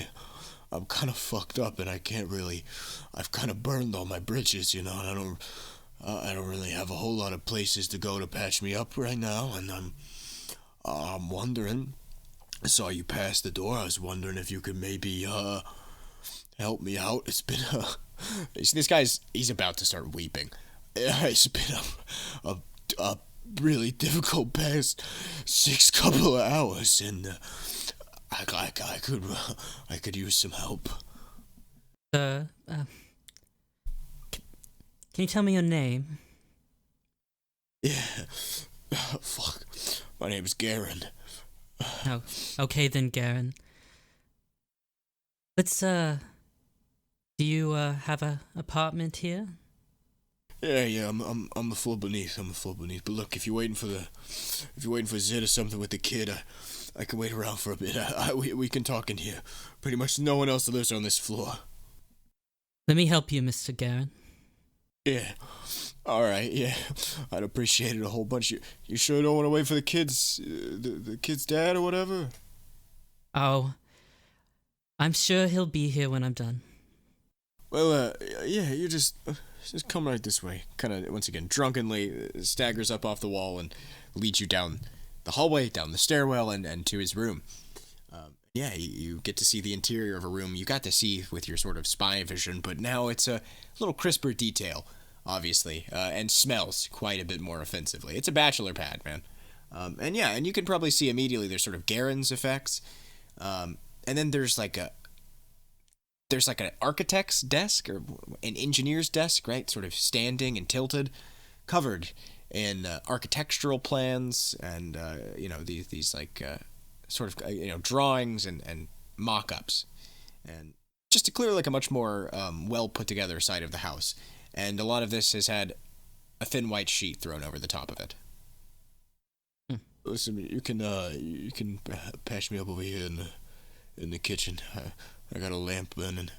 I'm kind of fucked up and I've kind of burned all my bridges, and I don't really have a whole lot of places to go to patch me up right now, and I'm wondering, I saw you pass the door, I was wondering if you could maybe, help me out. It's been, he's about to start weeping. It's been a really difficult past 6 couple of hours, and I could use some help. Can you tell me your name? Yeah. Fuck. My name's Garen. Oh, okay then, Garen. Let's, do you, have a apartment here? Yeah, I'm the floor beneath. But look, if you're waiting for Zid or something with the kid, I can wait around for a bit. We can talk in here. Pretty much no one else lives on this floor. Let me help you, Mr. Garen. Yeah. Alright, yeah. I'd appreciate it a whole bunch. You sure don't want to wait for the kids, the kid's dad or whatever? Oh, I'm sure he'll be here when I'm done. Well, yeah, you just come right this way. Kind of, once again, drunkenly staggers up off the wall and leads you down the hallway, down the stairwell, and to his room. Yeah, you get to see the interior of a room you got to see with your sort of spy vision, but now it's a little crisper detail, obviously, and smells quite a bit more offensively. It's a bachelor pad, man. And you can probably see immediately there's sort of Garen's effects, and then there's like an architect's desk or an engineer's desk, right? Sort of standing and tilted, covered in architectural plans and these drawings and mock-ups, and just to clear like a much more well put together side of the house. And a lot of this has had a thin white sheet thrown over the top of it. Listen, you can patch me up over here in the kitchen. I got a lamp burning.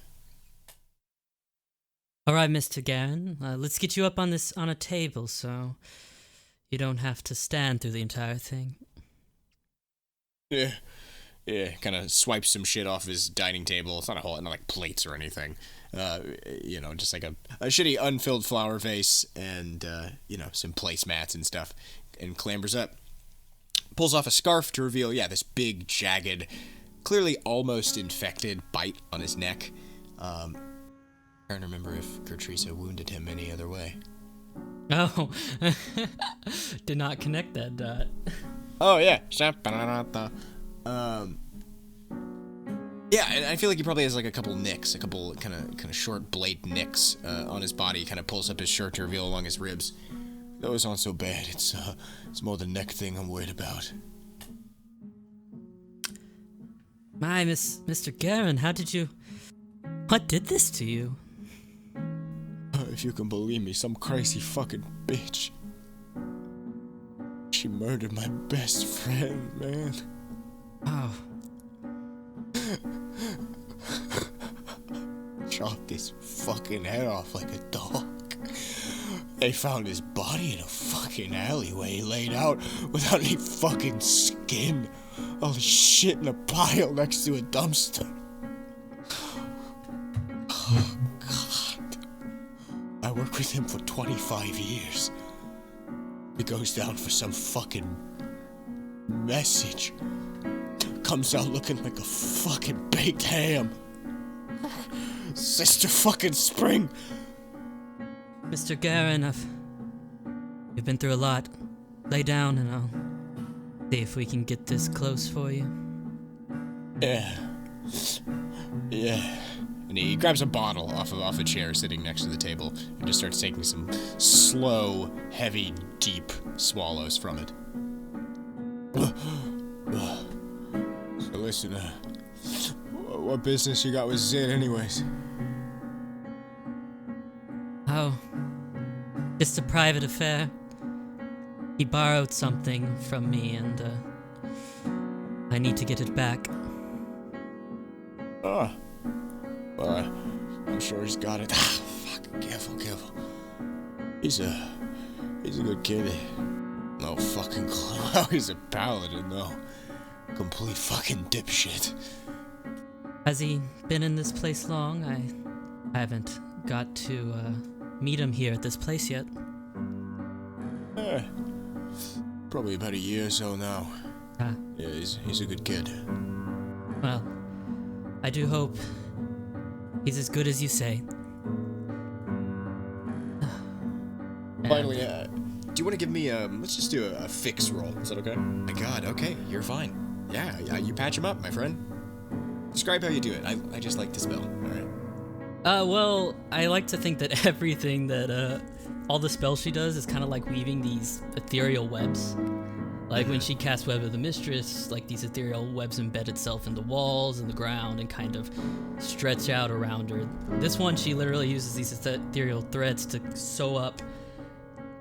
All right, Mr. Garen, let's get you up on a table so you don't have to stand through the entire thing. Yeah, kind of swipes some shit off his dining table. It's not like plates or anything. Just like a shitty unfilled flower vase and, some placemats and stuff. And clambers up. Pulls off a scarf to reveal, this big, jagged, clearly almost infected bite on his neck. Trying to remember if Gertrude wounded him any other way. Oh, did not connect that dot. Oh, yeah. And I feel like he probably has like a couple nicks, a couple kind of short blade nicks on his body. He kind of pulls up his shirt to reveal along his ribs. Those aren't so bad. It's more the neck thing I'm worried about. My, Mr. Garen, what did this to you? If you can believe me, some crazy fucking bitch. She murdered my best friend, man. Oh. Chopped his fucking head off like a dog. They found his body in a fucking alleyway, laid out without any fucking skin. All the shit in a pile next to a dumpster. Oh, God. I worked with him for 25 years. He goes down for some fucking message. Comes out looking like a fucking baked ham. Sister fucking Spring. Mr. Garen, you've been through a lot. Lay down and I'll see if we can get this close for you. Yeah. And he grabs a bottle off a chair sitting next to the table and just starts taking some slow, heavy, deep swallows from it. So listen, what business you got with Zid anyways? Oh, just a private affair. He borrowed something from me and I need to get it back. Oh. Well, I'm sure he's got it. Fuck, careful. He's a good kid. No fucking clue how he's a paladin, though. Complete fucking dipshit. Has he been in this place long? I haven't got to meet him here at this place yet. Probably about a year or so now. Yeah, he's a good kid. Well, I do hope he's as good as you say. Finally, do you want to give me let's just do a fix roll. Is that okay? My God, okay, you're fine. Yeah, you patch him up, my friend. Describe how you do it. I just like to spell. All right. Well, I like to think that everything that, all the spells she does is kind of like weaving these ethereal webs. Like when she casts Web of the Mistress, like these ethereal webs embed itself in the walls and the ground and kind of stretch out around her. This one, she literally uses these ethereal threads to sew up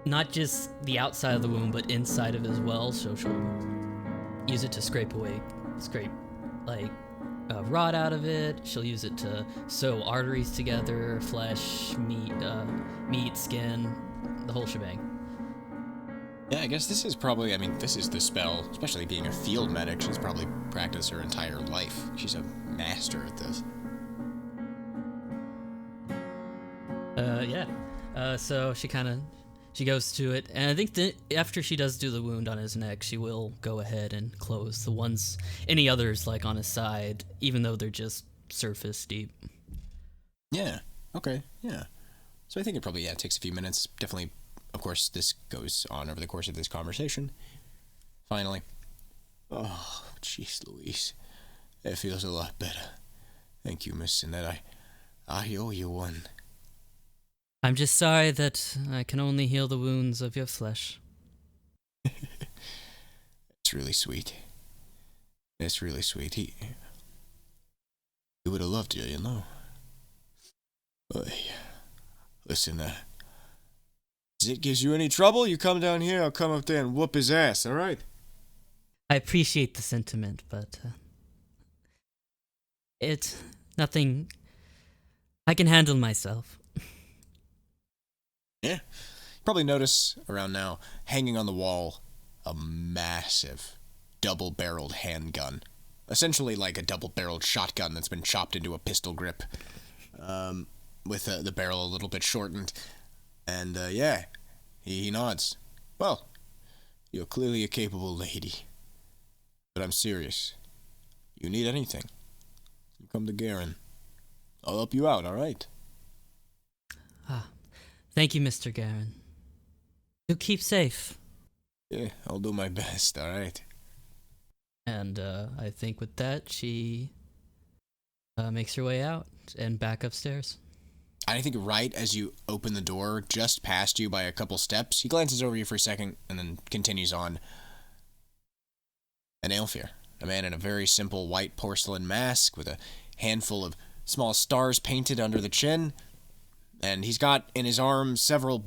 not just the outside of the wound, but inside of it as well. So she'll use it to scrape like rot out of it. She'll use it to sew arteries together, flesh, meat, skin, the whole shebang. Yeah, I guess this is the spell, especially being a field medic, she's probably practiced her entire life. She's a master at this. So she goes to it, and I think that after she does do the wound on his neck, she will go ahead and close any others like on his side, even though they're just surface deep. Yeah, okay, yeah. So I think it probably, takes a few minutes. Definitely, of course, this goes on over the course of this conversation. Finally. Oh, jeez Louise. It feels a lot better. Thank you, Miss Sanette. I owe you one. I'm just sorry that I can only heal the wounds of your flesh. It's really sweet. It's really sweet. He would have loved you, you know. Listen, if it gives you any trouble, you come down here, I'll come up there and whoop his ass, alright? I appreciate the sentiment, but it's nothing. I can handle myself. Yeah. Probably notice around now, hanging on the wall, a massive double-barreled handgun. Essentially like a double-barreled shotgun that's been chopped into a pistol grip, with the barrel a little bit shortened. And, yeah, he nods. Well, you're clearly a capable lady. But I'm serious. You need anything, you come to Garen. I'll help you out, alright? Thank you, Mr. Garen. You keep safe. Yeah, I'll do my best, alright? And I think with that, she makes her way out and back upstairs. I think right as you open the door, just past you by a couple steps, he glances over you for a second and then continues on. An Aelfir, a man in a very simple white porcelain mask with a handful of small stars painted under the chin, and he's got in his arms several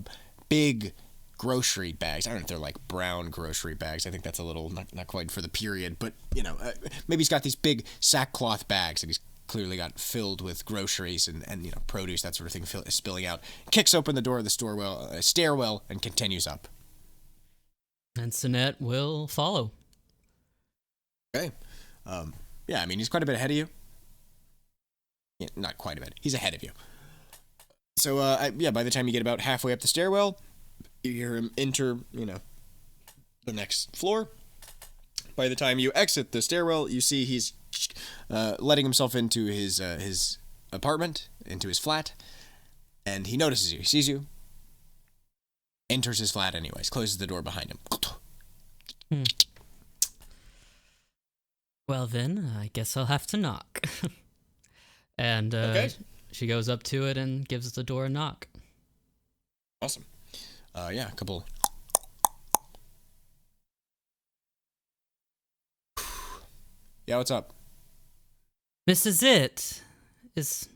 big grocery bags. I don't know if they're like brown grocery bags. I think that's a little not quite for the period, but maybe he's got these big sackcloth bags that he's clearly got filled with groceries and produce, that sort of thing, spilling out. Kicks open the door of the stairwell and continues up. And Sanette will follow. Okay. Yeah, I mean, he's quite a bit ahead of you. Yeah, not quite a bit. He's ahead of you. So, by the time you get about halfway up the stairwell, you hear him enter, the next floor. By the time you exit the stairwell, you see he's letting himself into his apartment, into his flat, and he notices you. He sees you, enters his flat anyways, closes the door behind him. Well then, I guess I'll have to knock. And okay. She goes up to it and gives the door a knock. Awesome. Yeah, a couple. Yeah, what's up? Mr. Zit, is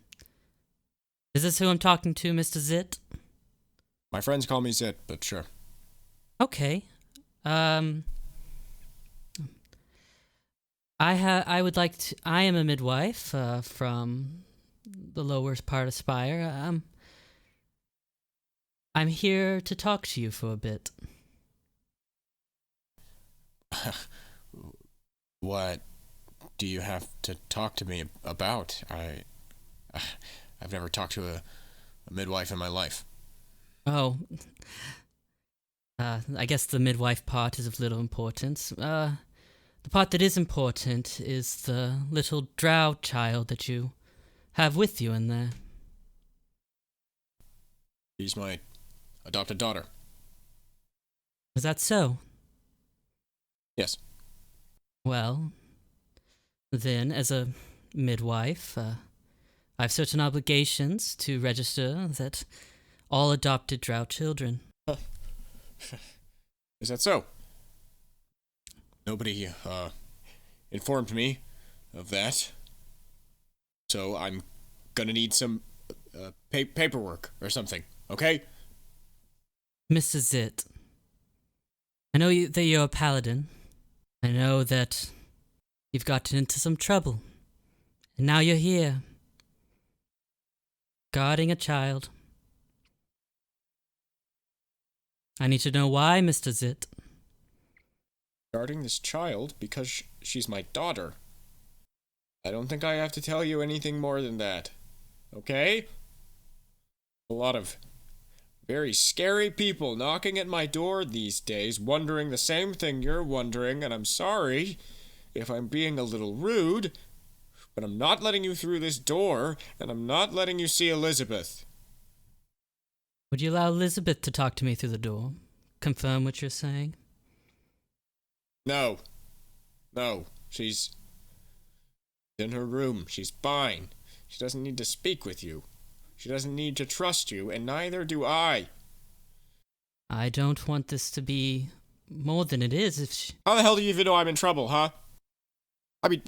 this who I'm talking to, Mr. Zit? My friends call me Zit, but sure. Okay. I would like to. I am a midwife from the lower part of Spire. I'm here to talk to you for a bit. What do you have to talk to me about? I've never talked to a midwife in my life. Oh. I guess the midwife part is of little importance. The part that is important is the little drow child that you have with you in there. She's my adopted daughter. Is that so? Yes. Well, then, as a midwife, I have certain obligations to register that all adopted drow children. Is that so? Nobody informed me of that. So I'm gonna need some paperwork or something, okay? Mr. Zit, I know that you're a paladin. I know that you've gotten into some trouble. And now you're here, guarding a child. I need to know why, Mr. Zit. Guarding this child because she's my daughter. I don't think I have to tell you anything more than that. Okay? A lot of very scary people knocking at my door these days, wondering the same thing you're wondering, and I'm sorry if I'm being a little rude, but I'm not letting you through this door, and I'm not letting you see Elizabeth. Would you allow Elizabeth to talk to me through the door? Confirm what you're saying? No. She's in her room. She's fine. She doesn't need to speak with you. She doesn't need to trust you, and neither do I. I don't want this to be more than it is if she... How the hell do you even know I'm in trouble, huh? I mean,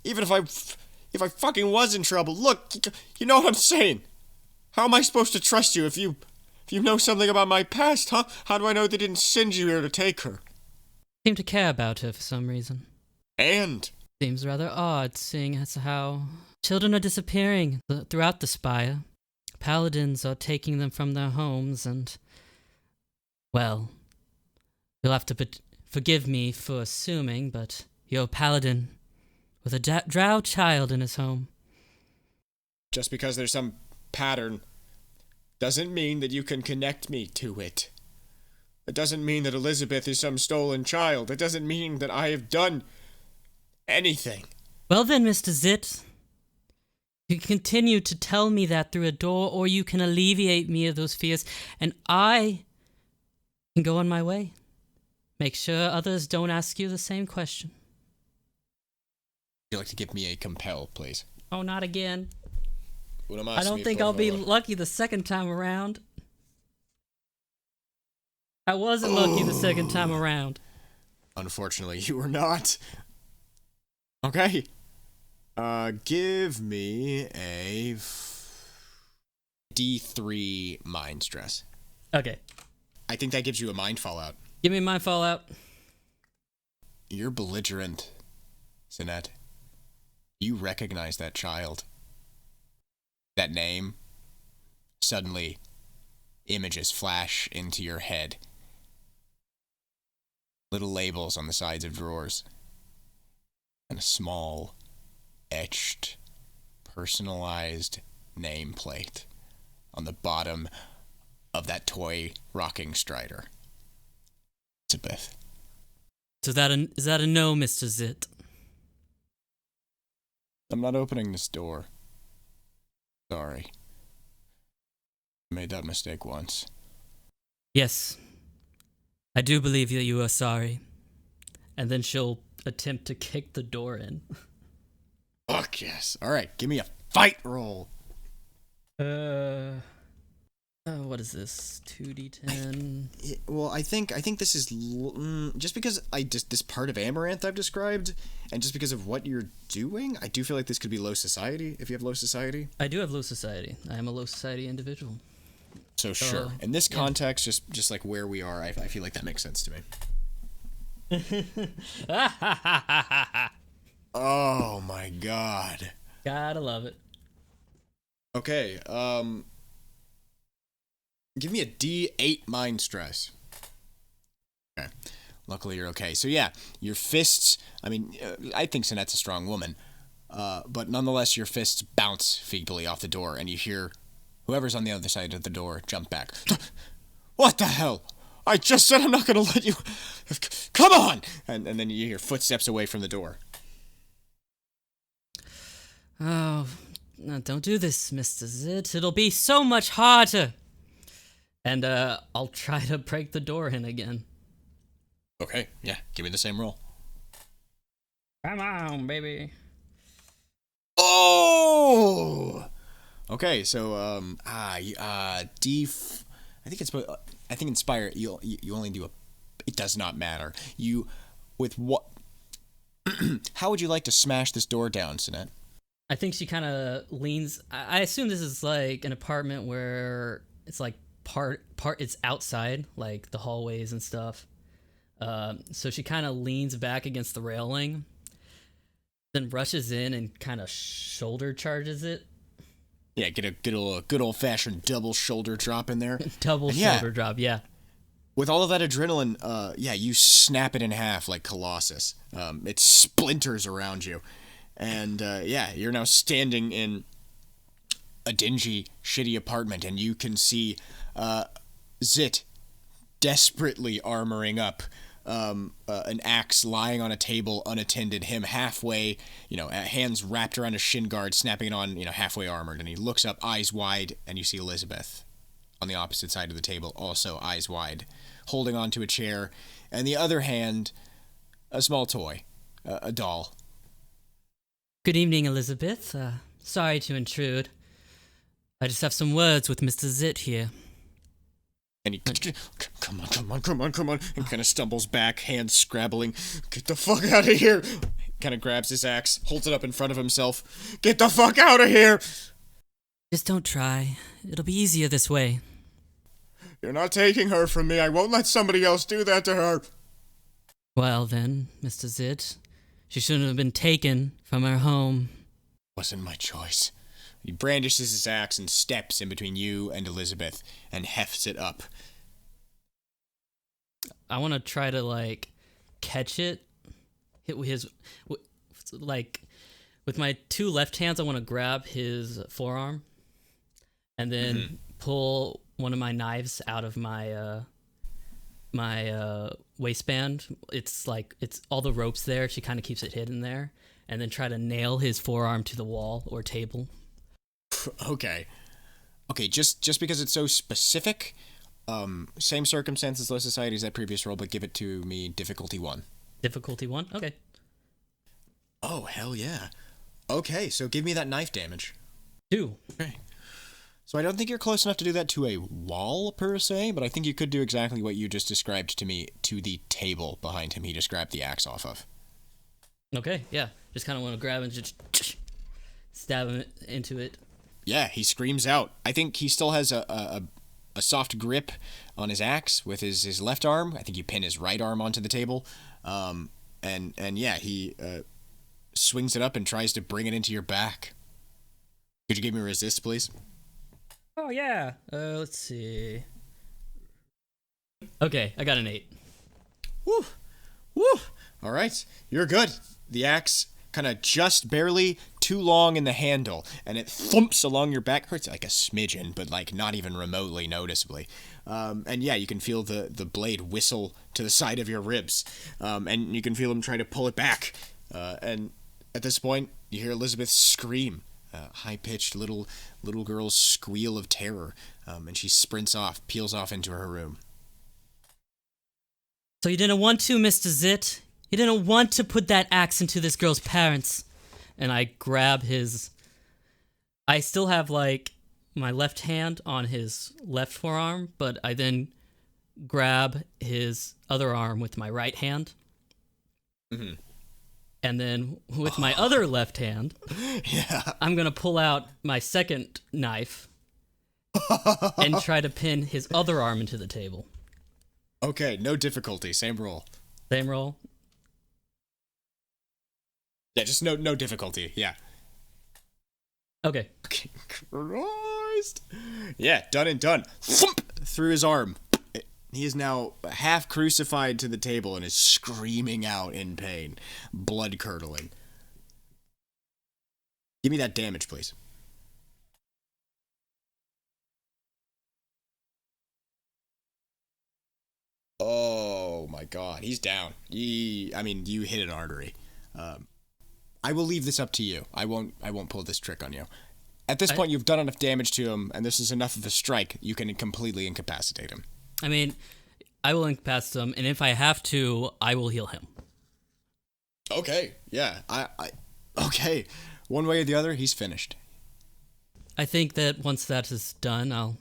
even if I fucking was in trouble, look, you know what I'm saying. How am I supposed to trust you if you know something about my past, huh? How do I know they didn't send you here to take her? Seem to care about her for some reason. And? Seems rather odd, seeing as how children are disappearing throughout the Spire. paladins are taking them from their homes, and, well, you'll have to forgive me for assuming, but you're a paladin with a drow child in his home. Just because there's some pattern doesn't mean that you can connect me to it. It doesn't mean that Elizabeth is some stolen child. It doesn't mean that I have done anything. Well then, Mr. Zit, you can continue to tell me that through a door, or you can alleviate me of those fears, and I can go on my way. Make sure others don't ask you the same question. Would you like to give me a compel, please? Oh, not again. What am I don't think I'll be lucky the second time around. I wasn't lucky the second time around. Unfortunately, you were not. Okay. Give me a D3 mind stress. Okay. I think that gives you a mind fallout. Give me my fallout. You're belligerent, Sanette. You recognize that child. That name. Suddenly, images flash into your head. Little labels on the sides of drawers. And a small, etched, personalized nameplate on the bottom of that toy rocking Strider. Elizabeth. So is that a no, Mr. Zit? I'm not opening this door. Sorry. I made that mistake once. Yes. I do believe that you are sorry. And then she'll attempt to kick the door in. Fuck yes. Alright, give me a fight roll. What is this? 2d10. Well, I think this is just because this part of Amaranth I've described, and just because of what you're doing, I do feel like this could be low society. If you have low society, I do have low society. I am a low society individual. So sure. In this context, just like where we are, I feel like that makes sense to me. Oh my god. Gotta love it. Okay, give me a D8 mind stress. Okay. Luckily you're okay. So yeah, your fists, I mean, I think Sanette's a strong woman, but nonetheless your fists bounce feebly off the door, and you hear whoever's on the other side of the door jump back. What the hell? I just said I'm not gonna let you... Come on! And then you hear footsteps away from the door. Oh, no, don't do this, Mr. Zit. It'll be so much harder. And I'll try to break the door in again. Okay, yeah, give me the same roll. Come on, baby. Oh! Okay, so I think in Spire you only do it does not matter. You with what How would you like to smash this door down, Sanette? I think she kind of leans. I assume this is like an apartment where it's like part it's outside, like the hallways and stuff. So she kind of leans back against the railing, then rushes in and kind of shoulder charges it. Yeah, get a good old fashioned double shoulder drop in there. Shoulder drop, yeah. With all of that adrenaline, you snap it in half like Colossus. It splinters around you. And, you're now standing in a dingy, shitty apartment, and you can see Zit desperately armoring up, an axe lying on a table unattended, him halfway, hands wrapped around a shin guard, snapping it on, halfway armored, and he looks up, eyes wide, and you see Elizabeth on the opposite side of the table, also eyes wide, holding onto a chair, and the other hand, a small toy, a doll. Good evening, Elizabeth. Sorry to intrude. I just have some words with Mr. Zit here. And he, come on, and kind of stumbles back, hands scrabbling. Get the fuck out of here! Kind of grabs his axe, holds it up in front of himself. Get the fuck out of here! Just don't try. It'll be easier this way. You're not taking her from me. I won't let somebody else do that to her. Well then, Mr. Zit, she shouldn't have been taken from her home. Wasn't my choice. He brandishes his axe and steps in between you and Elizabeth and hefts it up. I want to try to, like, catch it. Hit his, like, with my two left hands, I want to grab his forearm and then pull one of my knives out of my waistband. It's like, it's all the ropes there. She kind of keeps it hidden there. And then try to nail his forearm to the wall or table. Okay, just because it's so specific, same circumstances, low society as that previous roll, but give it to me difficulty 1. Difficulty 1? Okay. Oh, hell yeah. Okay, so give me that knife damage. 2. Okay. So I don't think you're close enough to do that to a wall, per se, but I think you could do exactly what you just described to me to the table behind him he just grabbed the axe off of. Okay, yeah. Just kind of want to grab and just stab him into it. Yeah, he screams out. I think he still has a soft grip on his axe with his left arm. I think you pin his right arm onto the table. And yeah, he swings it up and tries to bring it into your back. Could you give me a resist, please? Oh, yeah. Let's see. Okay, I got an 8. Woo! Woo! All right, you're good. The axe kind of just barely too long in the handle, and it thumps along your back. Hurts like a smidgen, but like not even remotely noticeably. And yeah, you can feel the blade whistle to the side of your ribs, and you can feel him try to pull it back. And at this point, you hear Elizabeth scream, high-pitched little girl's squeal of terror, and she sprints off, peels off into her room. So you didn't want to, Mr. Zit? You didn't want to put that axe into this girl's parents? And I grab his... I still have, like, my left hand on his left forearm, but I then grab his other arm with my right hand. Mm-hmm. And then with my other left hand, I'm going to pull out my second knife and try to pin his other arm into the table. Okay, no difficulty. Same roll. Same roll? Yeah, just no difficulty. Yeah. Okay. Christ. Yeah, done and done. Thump! Through his arm. He is now half crucified to the table and is screaming out in pain, blood curdling. Give me that damage, please. Oh my God, he's down. I mean, you hit an artery. I will leave this up to you. I won't pull this trick on you. At this point, you've done enough damage to him, and this is enough of a strike. You can completely incapacitate him. I mean, I will incapacitate him, and if I have to, I will heal him. Okay, yeah. Okay. One way or the other, he's finished. I think that once that is done,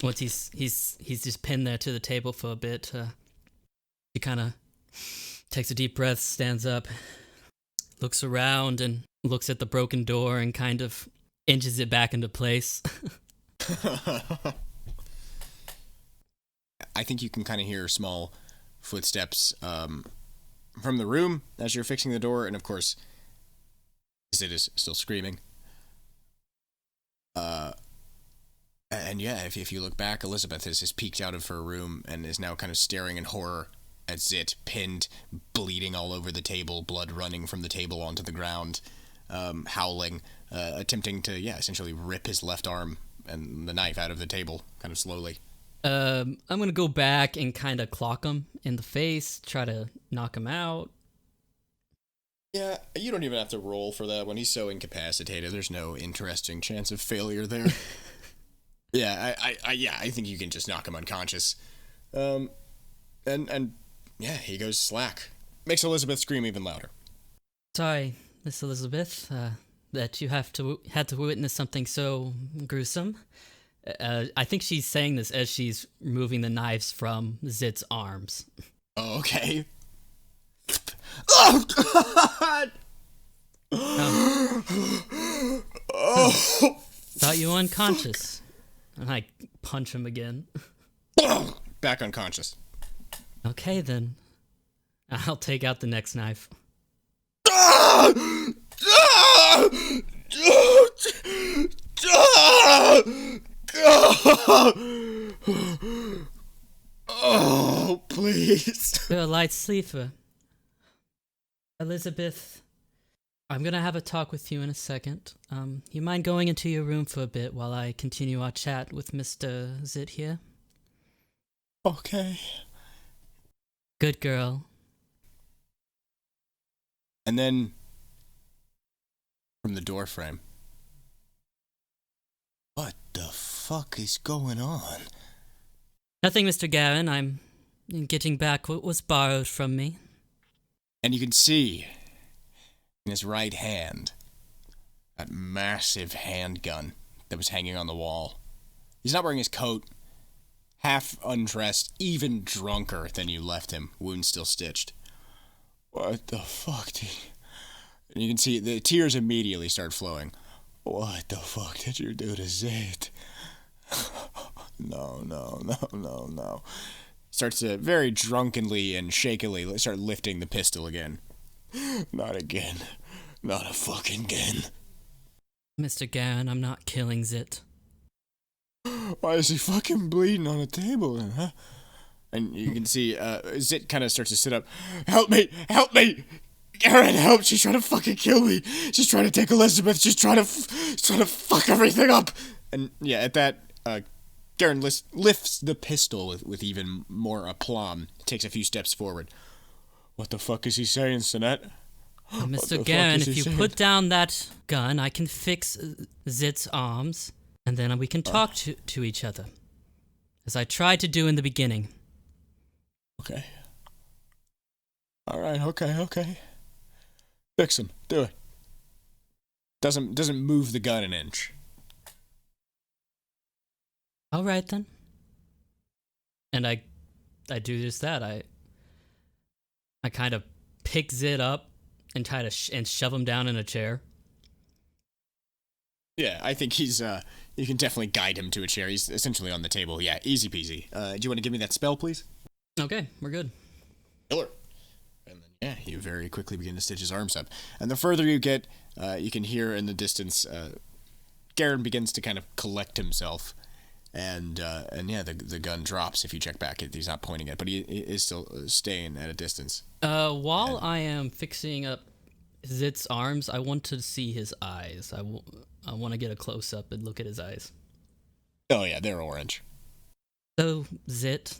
once he's just pinned there to the table for a bit, he kind of takes a deep breath, stands up, looks around, and looks at the broken door and kind of inches it back into place. I think you can kind of hear small footsteps from the room as you're fixing the door, and of course, Zid is still screaming. And yeah, if you look back, Elizabeth has peeked out of her room and is now kind of staring in horror at Zit, pinned, bleeding all over the table, blood running from the table onto the ground, howling, attempting to, essentially rip his left arm and the knife out of the table, kind of slowly. I'm gonna go back and kind of clock him in the face, try to knock him out. Yeah, you don't even have to roll for that when he's so incapacitated. There's no interesting chance of failure there. Yeah, I think you can just knock him unconscious. And yeah, he goes slack. Makes Elizabeth scream even louder. Sorry, Miss Elizabeth, that you had to witness something so gruesome. I think she's saying this as she's removing the knives from Zit's arms. Oh, okay. Oh, God! Thought you were unconscious. And I punch him again. Back unconscious. Okay, then. I'll take out the next knife. Oh, please. You're a light sleeper. Elizabeth, I'm gonna have a talk with you in a second. You mind going into your room for a bit while I continue our chat with Mr. Zit here? Okay. Good girl. And then, from the doorframe, what the fuck is going on? Nothing, Mr. Garen. I'm getting back what was borrowed from me. And you can see in his right hand that massive handgun that was hanging on the wall. He's not wearing his coat, half undressed, even drunker than you left him, wound still stitched. What the fuck did you... And you can see the tears immediately start flowing. What the fuck did you do to Zit? No. Starts to very drunkenly and shakily start lifting the pistol again. Not again. Not a fucking again. Mr. Garen, I'm not killing Zit. Why is he fucking bleeding on a table then, huh? And you can see Zit kind of starts to sit up. Help me! Garen, help! She's trying to fucking kill me! She's trying to take Elizabeth! She's trying to fuck everything up! And yeah, at that, Garen lifts the pistol with even more aplomb. Takes a few steps forward. What the fuck is he saying, Sanette? Mr. Garen, if you put down that gun, I can fix Zit's arms, and then we can talk to each other. As I tried to do in the beginning. Okay. Alright, okay. Fix him. Do it. Doesn't move the gun an inch. Alright then. And I do just that. I kind of pick Zit up and try to and shove him down in a chair. Yeah, I think he's, you can definitely guide him to a chair. He's essentially on the table. Yeah, easy peasy. Do you want to give me that spell, please? Okay, we're good. Killer. And then, yeah, you very quickly begin to stitch his arms up. And the further you get, you can hear in the distance, Garen begins to kind of collect himself. And yeah, the gun drops if you check back. He's not pointing it, but he is still staying at a distance. While I am fixing up Zit's arms, I want to see his eyes. I want to get a close-up and look at his eyes. Oh yeah, they're orange. So, Zit.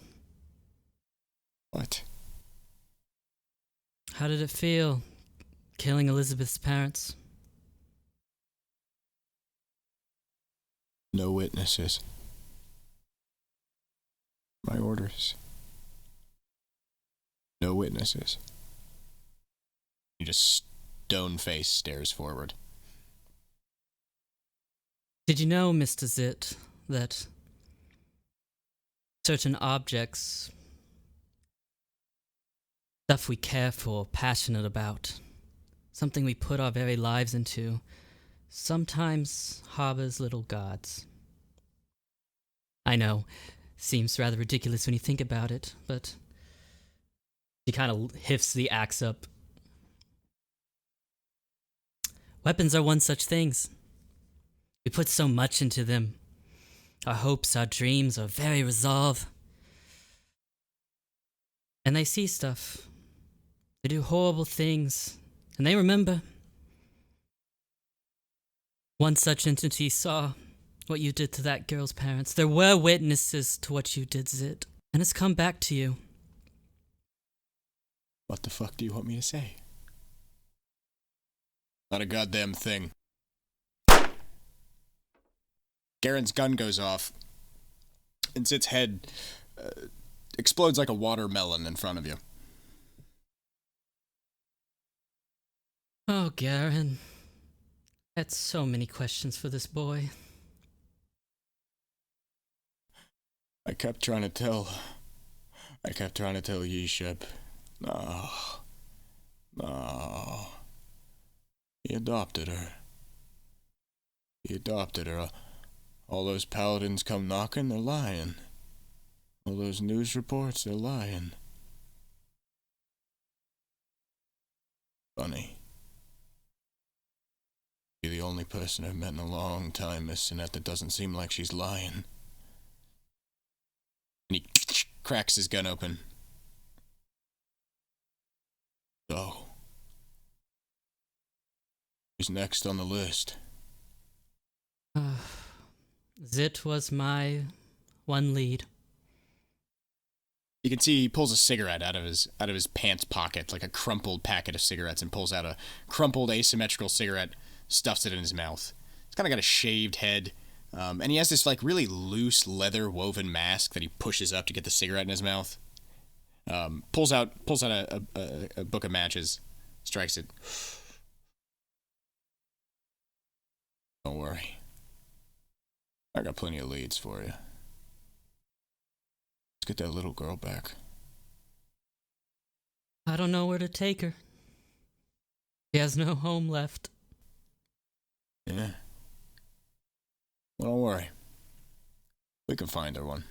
What? How did it feel, killing Elizabeth's parents? No witnesses. My orders. No witnesses. He just stone-faced stares forward. Did you know, Mr. Zit, that certain objects, stuff we care for, passionate about, something we put our very lives into, sometimes harbors little gods? I know, seems rather ridiculous when you think about it, but he kind of lifts the axe up. Weapons are one such things. We put so much into them. Our hopes, our dreams, our very resolve. And they see stuff. They do horrible things. And they remember. One such entity saw what you did to that girl's parents. There were witnesses to what you did, Zit. And it's come back to you. What the fuck do you want me to say? Not a goddamn thing. Garen's gun goes off, and Zit's head explodes like a watermelon in front of you. Oh, Garen. I had so many questions for this boy. I kept trying to tell Yesheb. No. He adopted her. All those paladins come knocking, they're lying. All those news reports, they're lying. Funny. You're the only person I've met in a long time, Miss Sanette, that doesn't seem like she's lying. And he cracks his gun open. So, who's next on the list? Zit was my one lead. You can see he pulls a cigarette out of his pants pocket, like a crumpled packet of cigarettes, and pulls out a crumpled asymmetrical cigarette, stuffs it in his mouth. He's kind of got a shaved head, and he has this like really loose leather woven mask that he pushes up to get the cigarette in his mouth. Pulls out a book of matches, strikes it. Don't worry. I got plenty of leads for you. Let's get that little girl back. I don't know where to take her. She has no home left. Yeah. Well, don't worry. We can find her one.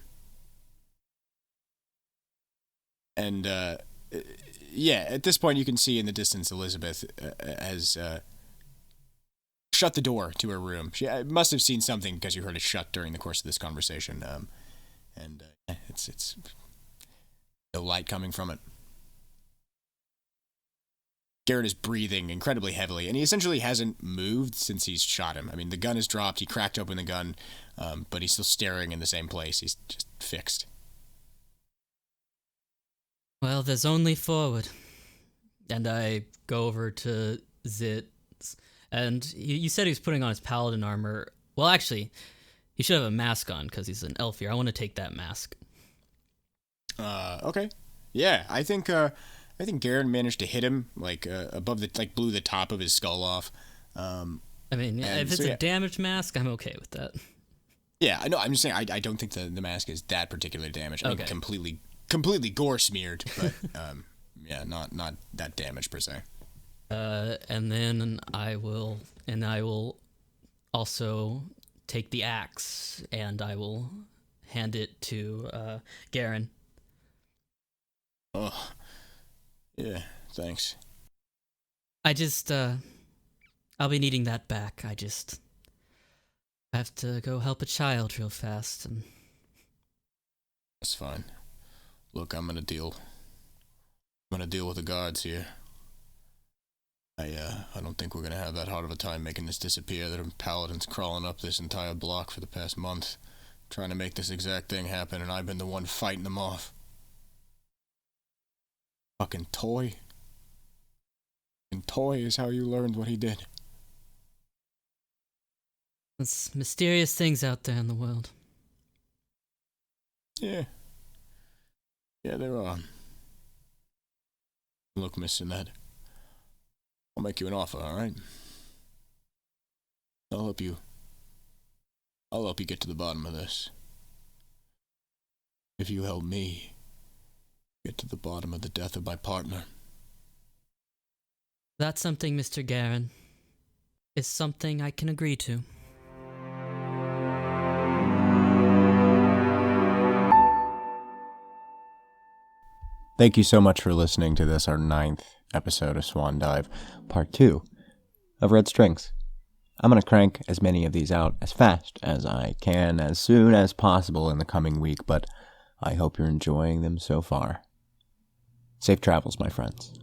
And, yeah, at this point you can see in the distance Elizabeth has shut the door to her room. She must have seen something because you heard it shut during the course of this conversation. And it's no light coming from it. Garrett is breathing incredibly heavily, and he essentially hasn't moved since he's shot him. I mean, the gun is dropped, he cracked open the gun, but he's still staring in the same place. He's just fixed. Well, there's only forward. And I go over to Zit, and you said he was putting on his paladin armor. Well, actually, he should have a mask on because he's an elf here. I want to take that mask. Okay. Yeah, I think Garen managed to hit him, above blew the top of his skull off. I mean, if it's a damaged mask, I'm okay with that. Yeah, I know. I'm just saying, I don't think the mask is that particularly damaged. I mean, completely gore smeared, but yeah, not that damaged per se. And then I will also take the axe and I will hand it to Garen. Oh, yeah, thanks. I just I'll be needing that back. I have to go help a child real fast, and that's fine. Look, I'm gonna deal with the guards here. I don't think we're gonna have that hard of a time making this disappear. There are paladins crawling up this entire block for the past month, trying to make this exact thing happen, and I've been the one fighting them off. Fucking toy. And toy is how you learned what he did. there's mysterious things out there in the world. Yeah. Yeah, there are. Look, Miss Sanette, I'll make you an offer, alright? I'll help you get to the bottom of this. If you help me get to the bottom of the death of my partner. That's something, Mr. Garen, is something I can agree to. Thank you so much for listening to this, our 9th episode of Swan Dive, part 2 of Red Strings. I'm going to crank as many of these out as fast as I can, as soon as possible in the coming week, but I hope you're enjoying them so far. Safe travels, my friends.